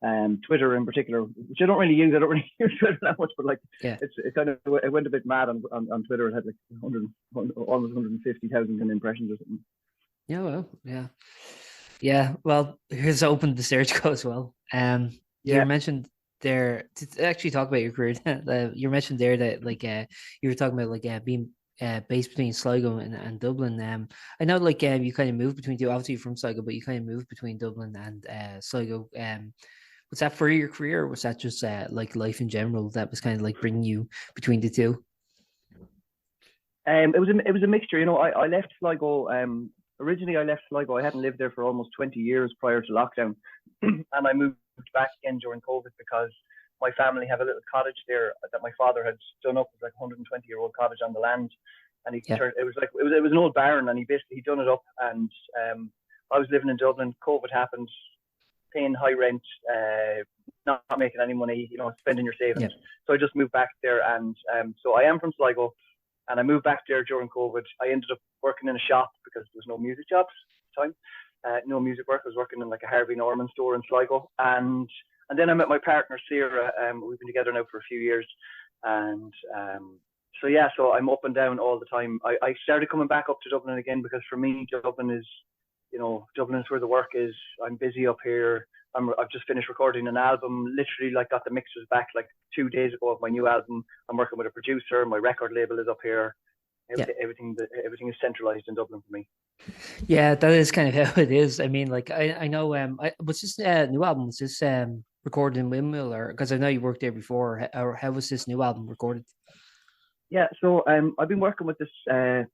and Twitter in particular, which I don't really use. I don't really use Twitter that much, but it went a bit mad on Twitter. It had like almost 150,000 impressions or something. Yeah, well, yeah. Well, here's open the search go as well. You mentioned there to actually talk about your career. You mentioned there that you were talking about being based between Sligo and Dublin. I know you kind of moved between two. Obviously, you're from Sligo, but you kind of moved between Dublin and Sligo. Was that for your career, or was that just life in general that was kind of bringing you between the two? It was a mixture. I left Sligo. Originally, I left Sligo. I hadn't lived there for almost 20 years prior to lockdown, and I moved back again during COVID because my family have a little cottage there that my father had done up. It was like a 120-year-old cottage on the land, and it was an old barn, and he'd done it up. And I was living in Dublin. COVID happened, paying high rent, not making any money, spending your savings. Yeah. So I just moved back there, and so I am from Sligo, and I moved back there during COVID. I ended up working in a shop because there was no music jobs at the time. No music work. I was working in like a Harvey Norman store in Sligo, and then I met my partner, Sarah. We've been together now for a few years. And so I'm up and down all the time. I started coming back up to Dublin again because for me, Dublin is where the work is. I'm busy up here. I've just finished recording an album, literally got the mixers back 2 days ago of my new album. I'm working with a producer. My record label is up here. Everything is centralized in Dublin for me. Yeah, that is kind of how it is. I mean, I know. Was this new album? Was this recorded in Windmill, or because I know you worked there before? Or how was this new album recorded? Yeah, so I've been working with this. I'm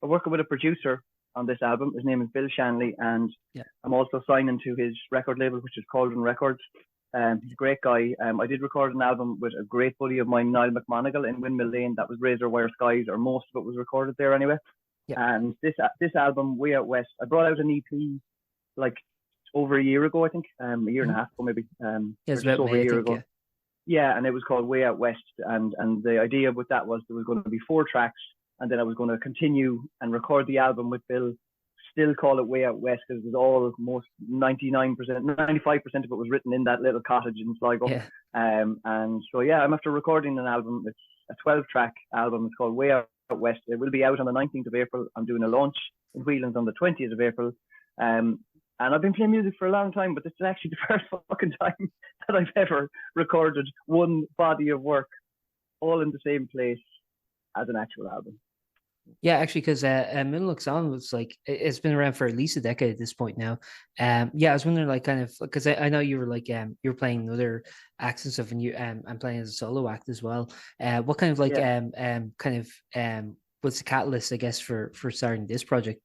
working with a producer on this album. His name is Bill Shanley, and I'm also signing to his record label, which is Cauldron Records. He's a great guy. I did record an album with a great buddy of mine, Niall McMonigal, in Windmill Lane. That was Razor Wire Skies, or most of it was recorded there anyway. Yeah. And this album, Way Out West, I brought out an EP over a year ago, I think, a year and a half ago maybe. Just over a year ago. Yeah, and it was called Way Out West, and the idea with that was there was going to be 4 tracks, and then I was going to continue and record the album with Bill, still call it Way Out West, because it was almost 99%, 95% of it was written in that little cottage in Sligo. Yeah. And so I'm after recording an album. It's a 12-track album. It's called Way Out West. It will be out on the 19th of April. I'm doing a launch in Whelan's on the 20th of April. And I've been playing music for a long time, but this is actually the first fucking time that I've ever recorded one body of work all in the same place as an actual album. Yeah, actually, because Moonlooks On was like it's been around for at least a decade at this point now. Yeah, I was wondering, like, kind of, because I know you were like you were playing other acts and stuff, and I'm playing as a solo act as well. What kind of like what's the catalyst, I guess, for starting this project?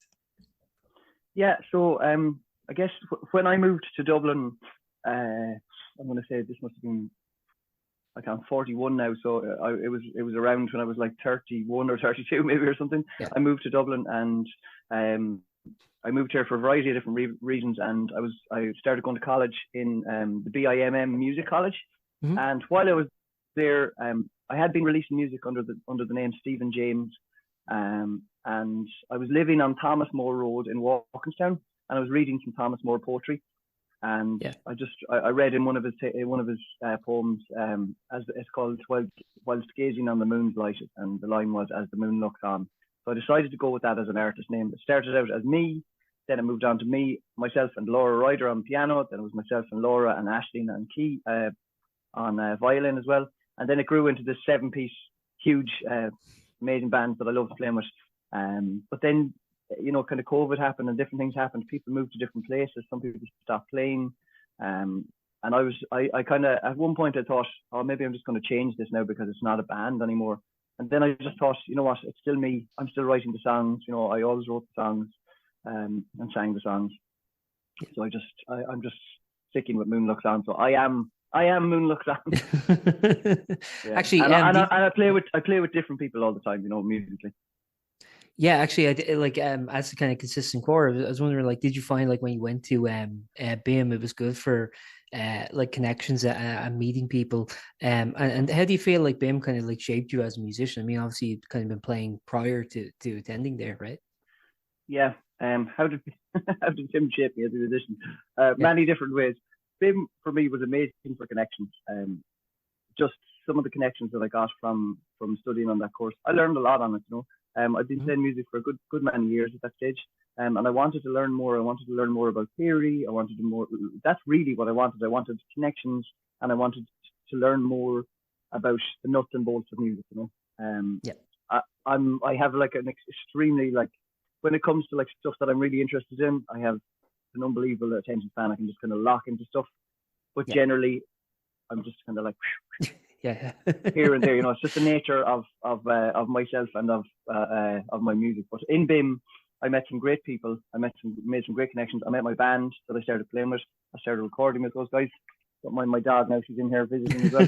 Yeah, so I guess when I moved to Dublin, I'm going to say this must have been, like, I'm 41 now, so it was around when I was like 31 or 32 maybe or something. Yeah. I moved to Dublin, and I moved here for a variety of different reasons, and I started going to college in the BIMM Music College. Mm-hmm. And while I was there, I had been releasing music under the name Stephen James, and I was living on Thomas More Road in Walkinstown, and I was reading some Thomas More poetry. And yeah. I read in one of his poems, as it's called, whilst gazing on the moon's light, and the line was, as the moon looks on. So I decided to go with that as an artist name. It started out as me, then it moved on to me, myself and Laura Ryder on piano, then it was myself and Laura and Aisling and Key on violin as well. And then it grew into this 7-piece, huge, amazing band that I loved playing with. But then, you know, kind of COVID happened and different things happened. People moved to different places. Some people stopped playing. And I kind of, at one point I thought, oh, maybe I'm just going to change this now because it's not a band anymore. And then I just thought, you know what, it's still me. I'm still writing the songs. You know, I always wrote the songs and sang the songs. So I'm just sticking with Moonlooks On. So I am Moonlooks On. Yeah. Actually, and I play with different people all the time, you know, musically. Yeah, actually, I did, like, as a kind of consistent core, I was wondering, like, did you find, like, when you went to BIMM, it was good for like connections and meeting people, and how do you feel like BIMM kind of like shaped you as a musician? I mean, obviously you'd kind of been playing prior to attending there, right? Yeah. How did BIMM shape me as a musician? Many different ways. BIMM for me was amazing for connections. Just some of the connections that I got from studying on that course, I learned a lot on it, you know. I've been playing music for a good many years at that stage, and I wanted to learn more. I wanted to learn more about theory. That's really what I wanted. I wanted connections, and I wanted to learn more about the nuts and bolts of music, you know. I have like an extremely, like, when it comes to like stuff that I'm really interested in, I have an unbelievable attention span. I can just kind of lock into stuff, but generally I'm just kind of like here and there, you know. It's just the nature of myself and of my music. But in BIMM, I met some great people. Made some great connections. I met my band that I started playing with. I started recording with those guys. Don't mind my dog now; she's in here visiting as well.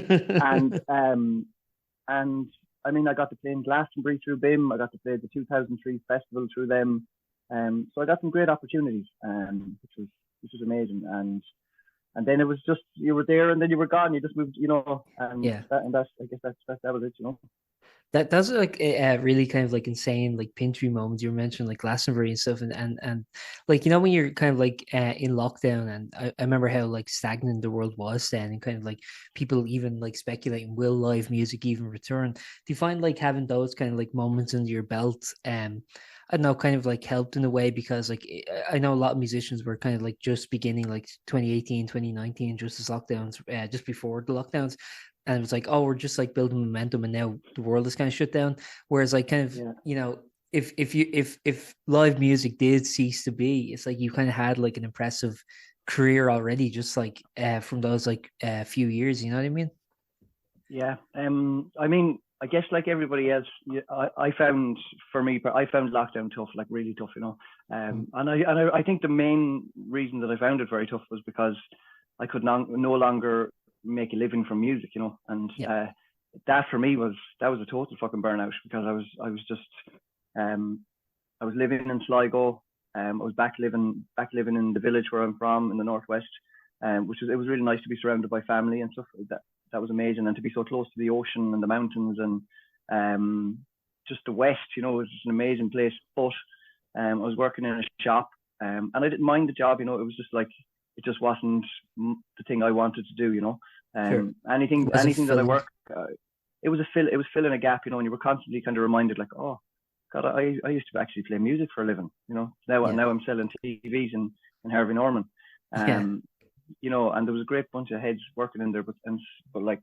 And I mean, I got to play in Glastonbury through BIMM. I got to play the 2003 festival through them. So I got some great opportunities, which was amazing. And then it was just, you were there and then you were gone. You just moved, you know. I guess that was it, you know. That's like really kind of like insane, like pinch-me moments. You were mentioning like Glastonbury and stuff, and like, you know, when you're kind of like in lockdown, and I remember how like stagnant the world was then, and kind of like people even like speculating, will live music even return? Do you find like having those kind of like moments under your belt, I don't know, kind of like helped in a way? Because like I know a lot of musicians were kind of like just beginning like 2018, 2019, just as lockdowns, just before the lockdowns. And it was like, oh, we're just like building momentum, and now the world is kind of shut down. Whereas like kind of, you know, if live music did cease to be, it's like you kind of had like an impressive career already, just like from those like few years, you know what I mean? Yeah. I mean, I guess like everybody else, I found lockdown tough, like really tough, you know. And I think the main reason that I found it very tough was because I could no longer make a living from music, you know. And that for me was a total fucking burnout, because I was living in Sligo. I was back living in the village where I'm from in the northwest, it was really nice to be surrounded by family and stuff. That was amazing, and to be so close to the ocean and the mountains and just the west, you know, it was just an amazing place. But I was working in a shop, and I didn't mind the job, you know. It was just like, it just wasn't the thing I wanted to do, you know. Sure. Anything that I work, it was filling a gap, you know. And you were constantly kind of reminded, like, oh God, I used to actually play music for a living, you know. Now I'm selling TVs in in Harvey Norman. Yeah. You know, and there was a great bunch of heads working in there, but like,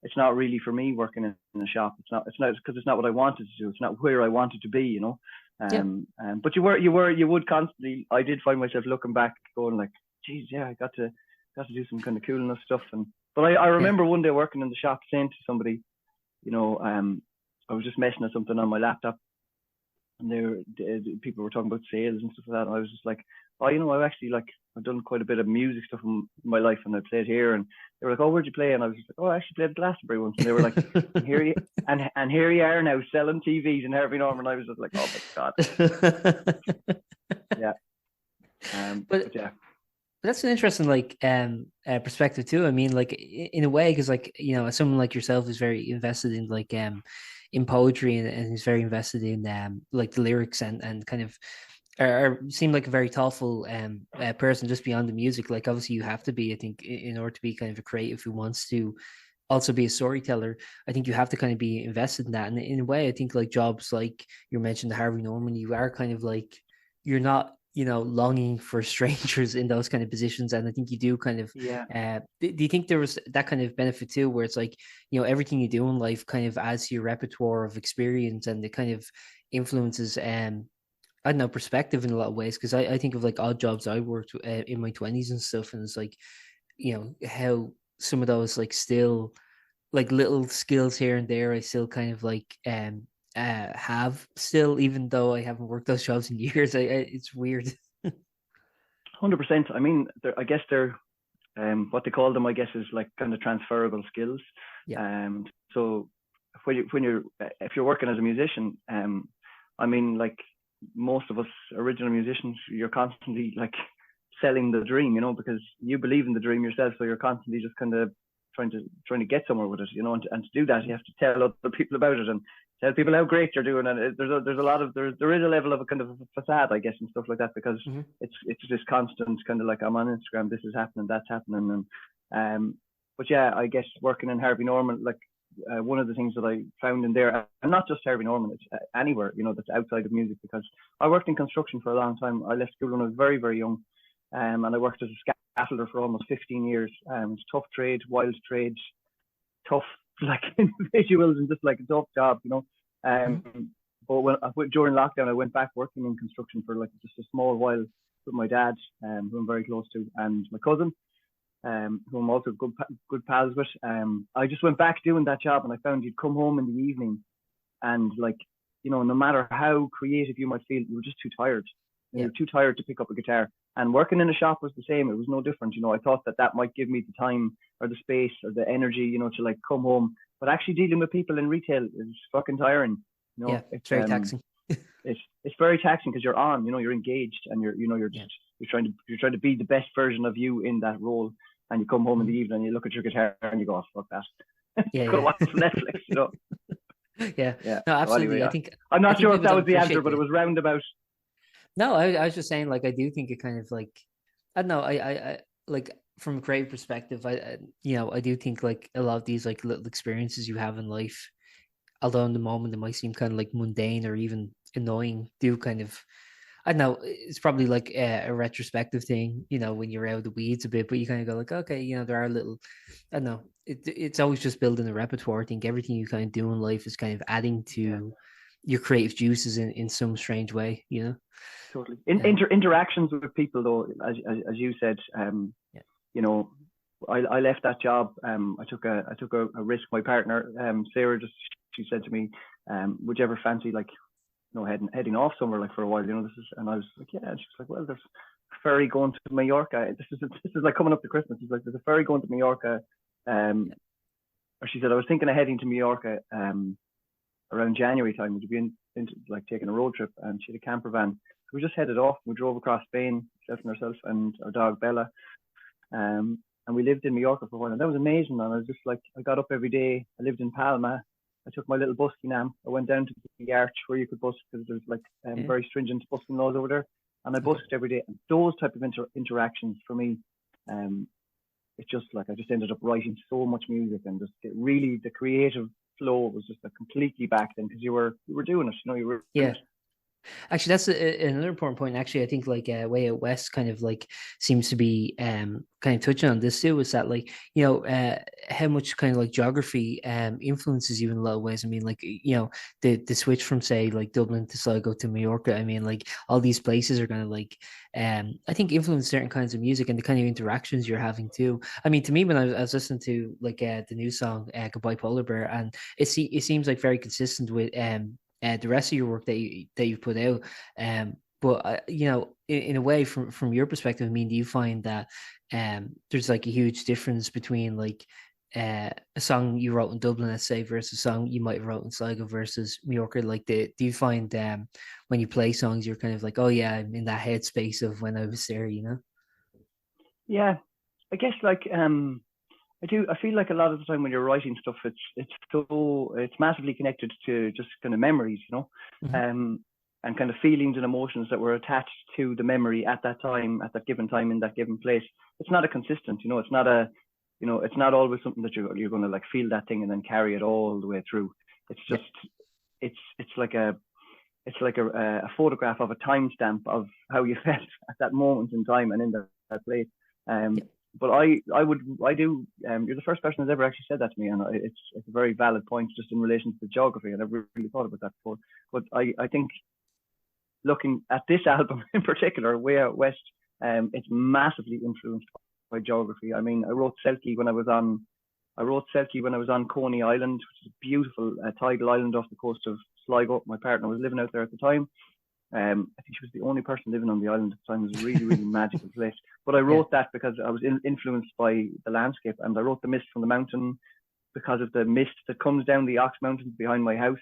it's not really for me working in a shop. It's not because it's not what I wanted to do. It's not where I wanted to be, you know. But you would constantly. I did find myself looking back, going like, geez, yeah, I got to do some kind of cool enough stuff. But I remember one day working in the shop saying to somebody, you know, I was just messing with something on my laptop, and people were talking about sales and stuff like that. And I was just like, oh, you know, I've done quite a bit of music stuff in my life, and I played here. And they were like, oh, where'd you play? And I was just like, oh, I actually played Glastonbury once. And they were like, here you are now selling TVs in Harvey Norman. And I was just like, oh my God. Yeah. But yeah. But that's an interesting perspective too. I mean, like in a way, because like, you know, as someone like yourself is very invested in like in poetry and is very invested in like the lyrics and kind of seem like a very thoughtful person just beyond the music. Like obviously you have to be, I think, in order to be kind of a creative who wants to also be a storyteller. I think you have to kind of be invested in that. And in a way, I think like jobs like you mentioned, the Harvey Norman, you are kind of like, you're not, you know, longing for strangers in those kind of positions. And I think you do kind of, do you think there was that kind of benefit too, where it's like, you know, everything you do in life kind of adds to your repertoire of experience, and it kind of influences, I don't know, perspective in a lot of ways? Because I think of like odd jobs I worked in my 20s and stuff. And it's like, you know, how some of those like still like little skills here and there, I still kind of like, have still, even though I haven't worked those jobs in years. It's weird. 100%. I mean, I guess they're what they call them, I guess, is like kind of transferable skills. Yeah. So if you're working as a musician, I mean, like most of us original musicians, you're constantly like selling the dream, you know, because you believe in the dream yourself, so you're constantly just kind of trying to get somewhere with it, you know, and to do that you have to tell other people about it and tell people how great you're doing. And there is a level of a kind of a facade, I guess, and stuff like that, because it's this constant kind of like, I'm on Instagram, this is happening, that's happening. And but yeah, I guess working in Harvey Norman, like one of the things that I found in there, and not just Harvey Norman, it's anywhere, you know, that's outside of music, because I worked in construction for a long time. I left school when I was very, very young, and I worked as a scaffolder for almost 15 years. It's tough trade, wild trade, tough like individuals, and just like a tough job, you know. But during lockdown, I went back working in construction for like just a small while with my dad, who I'm very close to, and my cousin, who I'm also good pals with. I just went back doing that job, and I found you'd come home in the evening, and like, you know, no matter how creative you might feel, you were just too tired. You were too tired to pick up a guitar. And working in a shop was the same. It was no different. You know, I thought that might give me the time or the space or the energy, you know, to like come home. But actually dealing with people in retail is fucking tiring. You know, yeah, it's very taxing. It's very taxing, because you're on, you know, you're engaged, and you're trying to be the best version of you in that role. And you come home in the evening and you look at your guitar and you go, oh, fuck that. Go watch Netflix, you know. Yeah. No, absolutely. So anyway, I'm not sure if that was the answer, but it was roundabout. No, I was just saying, like, I do think it kind of like, I don't know, I like from a creative perspective, I do think like a lot of these like little experiences you have in life, although in the moment it might seem kind of like mundane or even annoying, do kind of, I don't know, it's probably like a retrospective thing, you know, when you're out of the weeds a bit, but you kind of go like, okay, you know, there are little, I don't know, it's always just building a repertoire. I think everything you kind of do in life is kind of adding to your creative juices in some strange way, you know. Totally. Interactions with people, though, as you said, you know, I left that job. I took a risk. My partner, Sarah, she said to me, would you ever fancy like, you know, heading off somewhere like for a while, you know, and I was like, yeah. And she was like, well, there's a ferry going to Mallorca. This is like coming up to Christmas. She's like, there's a ferry going to Mallorca. Or she said, I was thinking of heading to Mallorca around January time. Would you be into like taking a road trip? And she had a camper van. So we just headed off. We drove across Spain, myself and herself and our dog Bella. And we lived in Mallorca for a while, and that was amazing. And I was just like, I got up every day. I lived in Palma. I took my little busking now. I went down to the arch where you could busk, because there's like very stringent busking laws over there. And I busked every day. And those type of interactions for me, it's just like I just ended up writing so much music, and just the creative flow was just like completely back then, because you were doing it. You know, you were Actually, that's another important point. Actually, I think like Way Out West kind of like seems to be kind of touching on this too. Is that like how much kind of like geography influences you in a lot of ways. I mean, like the switch from say like Dublin to Sligo to Mallorca. I mean, like all these places are gonna like I think influence certain kinds of music and the kind of interactions you're having too. I mean, to me, when I was listening to like the new song "Goodbye Polar Bear," and it seems like very consistent with the rest of your work that you've put out. But in a way, from your perspective, I mean, do you find that there's like a huge difference between like a song you wrote in Dublin, let's say, versus a song you might have wrote in Sligo versus Mallorca? Like, do you find when you play songs, you're kind of like, oh yeah, I'm in that headspace of when I was there, you know? Yeah, I guess like I do. I feel like a lot of the time when you're writing stuff, it's massively connected to just kind of memories, Mm-hmm. and kind of feelings and emotions that were attached to the memory at that time, at that given time, in that given place. It's not a consistent, it's not it's not always something that you're going to like feel that thing and then carry it all the way through. It's Yeah. just, it's like a photograph of a timestamp of how you felt at that moment in time and in that place. Yeah. But I do. You're the first person who's ever actually said that to me, and it's a very valid point just in relation to the geography. I never really thought about that before. But I think looking at this album in particular, Way Out West, it's massively influenced by geography. I mean, I wrote Selkie when I was on Coney Island, which is a beautiful tidal island off the coast of Sligo. My partner was living out there at the time. I think she was the only person living on the island at the time. It was a really, really magical place. But I wrote that because I was influenced by the landscape, and I wrote The Mist from the Mountain because of the mist that comes down the Ox Mountains behind my house.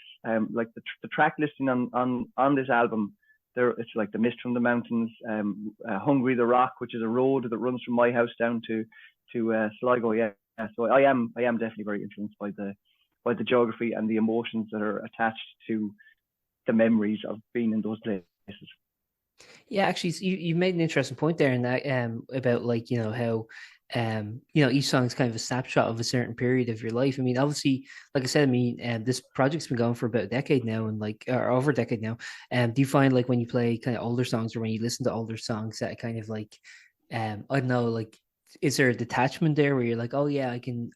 Like the track listing on this album, it's like The Mist from the Mountains, Hungry the Rock, which is a road that runs from my house down to Sligo. Yeah, so I am definitely very influenced by the geography and the emotions that are attached to the memories of being in those places. Yeah, actually, you made an interesting point there in that about like how each song is kind of a snapshot of a certain period of your life. I mean, obviously, like I said, I mean, this project's been going for about a decade now, and like or over a decade now. Do you find like when you play kind of older songs or when you listen to older songs that kind of like I don't know, like is there a detachment there where you're like, oh yeah, I can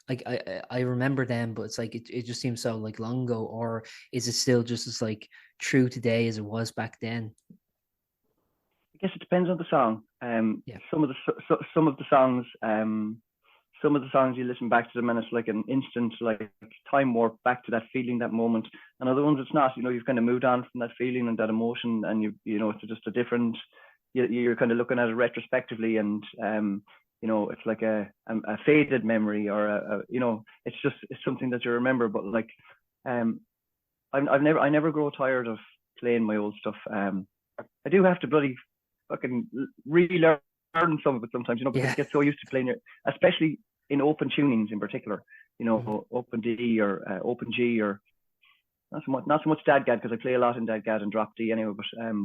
like I remember them, but it's like it just seems so like long ago, or is it still just as like true today as it was back then? I guess it depends on the song. Yeah. Some of the songs, you listen back to them and it's like an instant like time warp back to that feeling, that moment. And other ones it's not. You've kind of moved on from that feeling and that emotion, and it's just a different. You're kind of looking at it retrospectively, and it's like a faded memory, or it's something that you remember. But like, I never grow tired of playing my old stuff. I do have to bloody fucking relearn some of it sometimes, because you get so used to playing it, especially in open tunings in particular, open D or open G, or not so much dadgad, because I play a lot in dadgad and drop D anyway,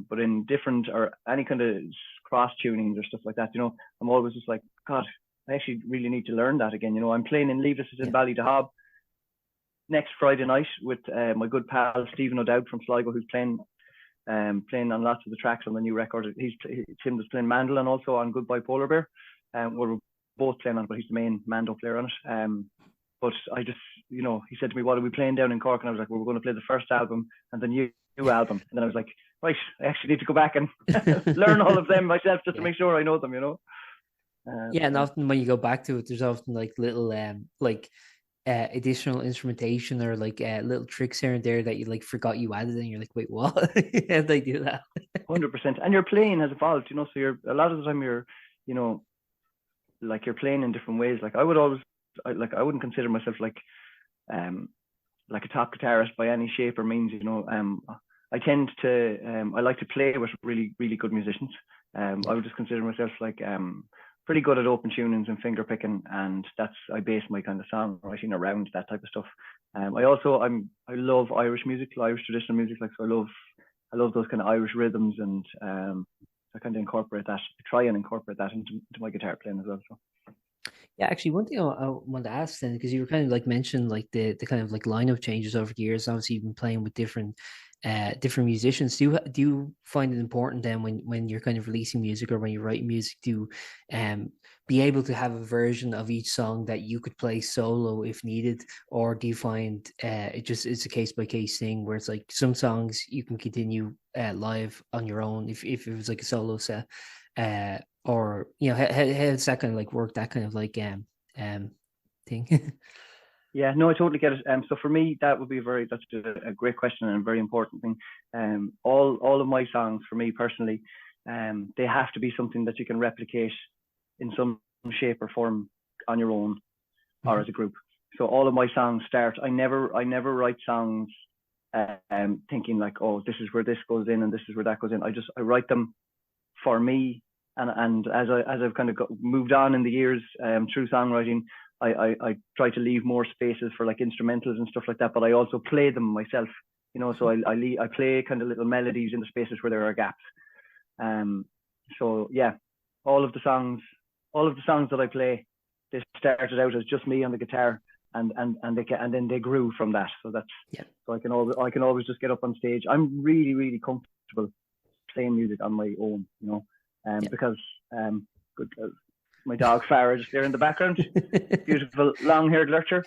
but in different or any kind of cross tunings or stuff like that, I'm always just like, God, I actually really need to learn that again. I'm playing in Levis in Ballydehob next Friday night with my good pal Stephen O'Dowd from Sligo, who's playing on lots of the tracks on the new record. Tim was playing mandolin also on Goodbye Polar Bear, we're both playing on, but he's the main mando player on it. But I just, he said to me, what are we playing down in Cork? And I was like, well, we're going to play the first album and the new album. And then I was like, right, I actually need to go back and learn all of them myself just to make sure I know them, And often when you go back to it, there's often like little additional instrumentation or like little tricks here and there that you like forgot you added, and you're like, wait, what? How did I do that? 100%. And your playing has evolved, so you're a lot of the time you're like you're playing in different ways. Like I wouldn't consider myself like a top guitarist by any shape or means. I tend to I like to play with really, really good musicians. I would just consider myself like pretty good at open tunings and finger picking, and I base my kind of songwriting around that type of stuff. I love Irish music, Irish traditional music, like, so I love those kind of Irish rhythms, and I kind of try and incorporate that into my guitar playing as well. So. Yeah, actually, one thing I wanted to ask then, because you were kind of like mentioned like the kind of like lineup changes over the years. Obviously, you've been playing with different different musicians. Do you find it important then when you're kind of releasing music or when you're writing music to be able to have a version of each song that you could play solo if needed, or do you find it's a case by case thing where it's like some songs you can continue live on your own if it was like a solo set, or how does that kind of like work, that kind of like thing? Yeah, no, I totally get it. So for me, that's a great question and a very important thing. All of my songs, for me personally, they have to be something that you can replicate in some shape or form on your own or as a group. So all of my songs start. I never write songs thinking like, oh, this is where this goes in and this is where that goes in. I write them for me, and as I've kind of moved on in the years through songwriting, I try to leave more spaces for like instrumentals and stuff like that, but I also play them myself, so I play kind of little melodies in the spaces where there are gaps. So yeah, all of the songs that I play, they started out as just me on the guitar, and then they grew from that. So that's so I can always just get up on stage. I'm really, really comfortable playing music on my own, because my dog Farah just there in the background, beautiful long-haired lurcher.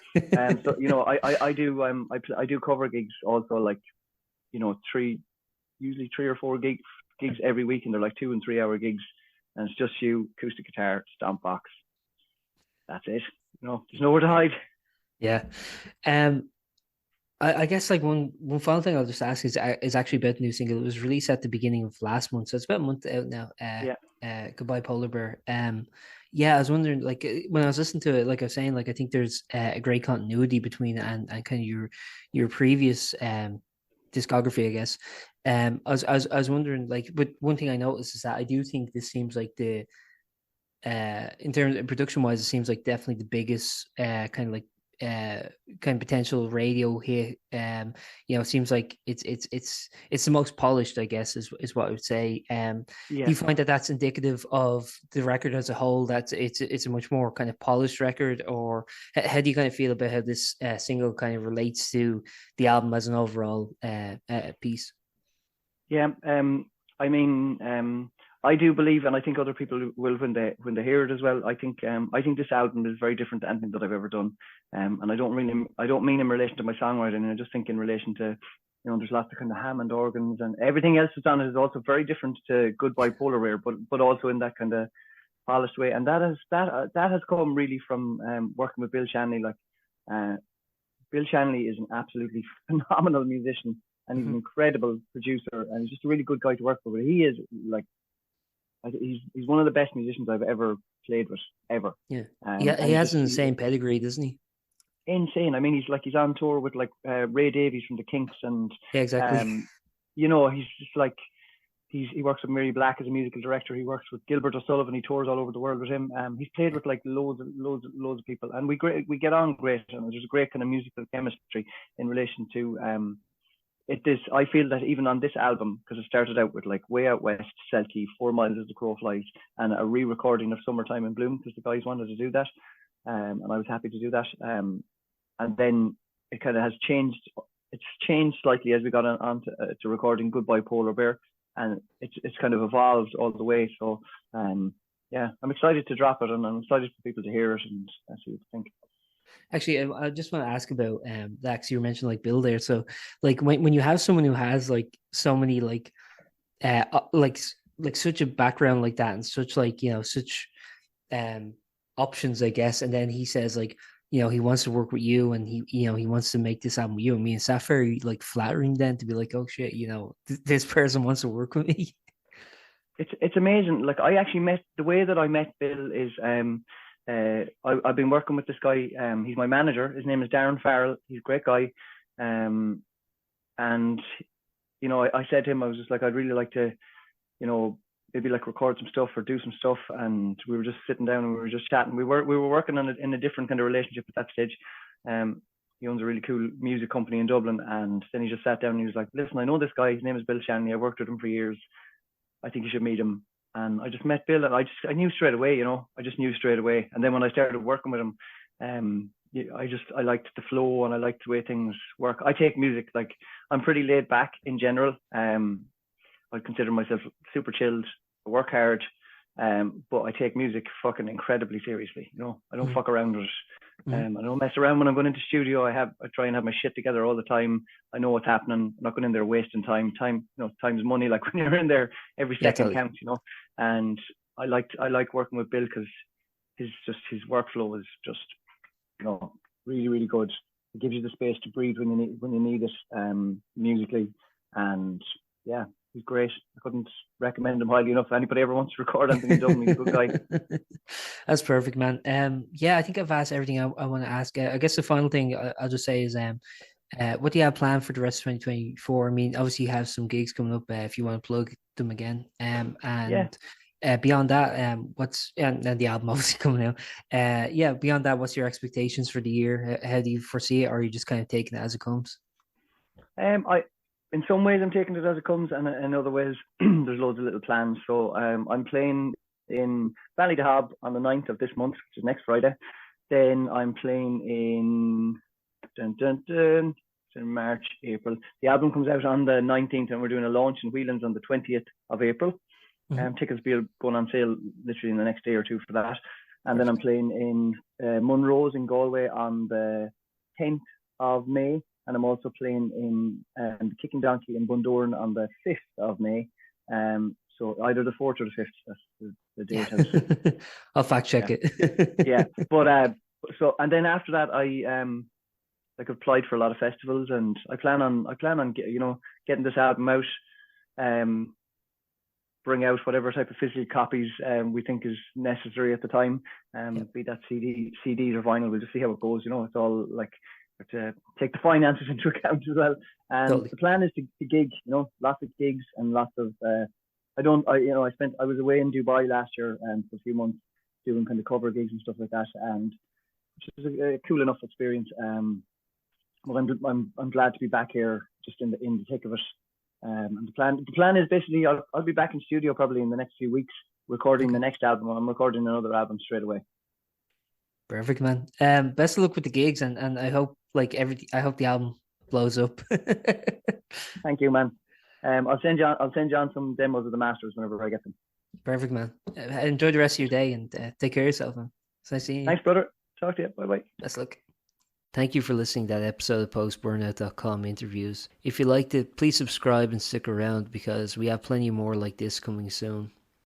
So I do cover gigs also, like usually 3 or 4 gigs every week, and they're like 2 and 3 hour gigs, and it's just you, acoustic guitar, stomp box. That's it. There's nowhere to hide. Yeah. I guess like one final thing I'll just ask is actually about the new single. It was released at the beginning of last month, so it's about a month out now. Goodbye Polar Bear. I was wondering, like, when I was listening to it, like I was saying, like I think there's a great continuity between it and kind of your previous discography, I guess. I was wondering, like, but one thing I noticed is that I do think this seems like the in terms of production wise, it seems like definitely the biggest kind of potential radio hit. It seems like it's the most polished, I guess, is what I would say. Do you find that that's indicative of the record as a whole, that it's a much more kind of polished record, or how do you kind of feel about how this single kind of relates to the album as an overall piece? I do believe, and I think other people will when they hear it as well. I think this album is very different to anything that I've ever done, and I don't mean in relation to my songwriting. I just think in relation to, there's lots of kind of Hammond organs, and everything else that's on it is also very different to Goodbye Polar Bear, but also in that kind of polished way. And that has come really from working with Bill Shanley. Like Bill Shanley is an absolutely phenomenal musician, and he's an incredible producer, and he's just a really good guy to work with. But he is like, he's one of the best musicians I've ever played with, ever. Yeah, he has an insane pedigree, doesn't he? Insane. I mean, he's on tour with like Ray Davies from the Kinks, and exactly. He's just like he works with Mary Black as a musical director. He works with Gilbert O'Sullivan. He tours all over the world with him. He's played with like loads of people, and we get on great, and there's a great kind of musical chemistry in relation to I feel that even on this album, because it started out with like Way Out West, Selkie, 4 Miles as the Crow Flies, and a re-recording of Summertime in Bloom, because the guys wanted to do that, and I was happy to do that. And then it kind of has changed. It's changed slightly as we got on to recording Goodbye Polar Bear, and it's kind of evolved all the way. So I'm excited to drop it, and I'm excited for people to hear it and see what they think. Actually, I just want to ask about that, because you mentioned like Bill there. So like when you have someone who has like so many like such a background like that, and such like such options, I guess, and then he says like he wants to work with you, and he wants to make this album with you. I mean, is that very like flattering then to be like, oh shit, this person wants to work with me? It's amazing. Like the way that I met Bill is I've been working with this guy. He's my manager. His name is Darren Farrell. He's a great guy. And I said to him, I was just like, I'd really like to, maybe like record some stuff or do some stuff. And we were just sitting down and we were just chatting. We were working on it in a different kind of relationship at that stage. He owns a really cool music company in Dublin, and then he just sat down and he was like, listen, I know this guy. His name is Bill Shanley. I worked with him for years. I think you should meet him. And I just met Bill, and I knew straight away, I just knew straight away. And then when I started working with him, I liked the flow and I liked the way things work. I take music, like, I'm pretty laid back in general. I consider myself super chilled. I work hard, but I take music fucking incredibly seriously. I don't fuck around with it. I don't mess around when I'm going into studio. I try and have my shit together all the time. I know what's happening. I'm not going in there wasting time. Time's money. Like, when you're in there, every second counts. And I like working with Bill because his workflow is just really, really good. It gives you the space to breathe when you need it, musically, and yeah, he's great. I couldn't recommend him highly enough. If anybody ever wants to record anything in Dublin, he's a good guy. That's perfect, man. I think I've asked everything I want to ask. I guess the final thing I'll just say is, what do you have planned for the rest of 2024? I mean, obviously you have some gigs coming up, if you want to plug them again. Beyond that, and the album obviously coming out. Beyond that, what's your expectations for the year? How do you foresee it, or are you just kind of taking it as it comes? In some ways I'm taking it as it comes, and in other ways there's loads of little plans. So I'm playing in Ballydehob on the 9th of this month, which is next Friday. Then I'm playing in March, April. The album comes out on the 19th, and we're doing a launch in Whelan's on the 20th of April. Tickets will be going on sale literally in the next day or two for that. And then I'm playing in Munro's in Galway on the 10th of May. And I'm also playing in the Kicking Donkey in Bundoran on the 5th of May. So either the 4th or the 5th, that's the date. I'll fact check it. Yeah. But so, and then after that, I applied for a lot of festivals, and I plan on getting this album out, bring out whatever type of physical copies we think is necessary at the time, be that CDs or vinyl. We'll just see how it goes. It's all like, to take the finances into account as well. And the plan is to gig, lots of gigs and lots of. I was away in Dubai last year for a few months doing kind of cover gigs and stuff like that, and which was a cool enough experience. But I'm glad to be back here, just in the thick of it. And the plan is basically I'll be back in studio probably in the next few weeks, recording the next album. I'm recording another album straight away. Perfect, man. Best of luck with the gigs, and I hope I hope the album blows up. Thank you, man. I'll send you on some demos of the masters whenever I get them. Perfect, man. Enjoy the rest of your day, and take care of yourself, man. It's nice seeing you. Thanks, brother. Talk to you. Bye bye. Best luck. Thank you for listening to that episode of Post-Burnout.com interviews. If you liked it, please subscribe and stick around, because we have plenty more like this coming soon.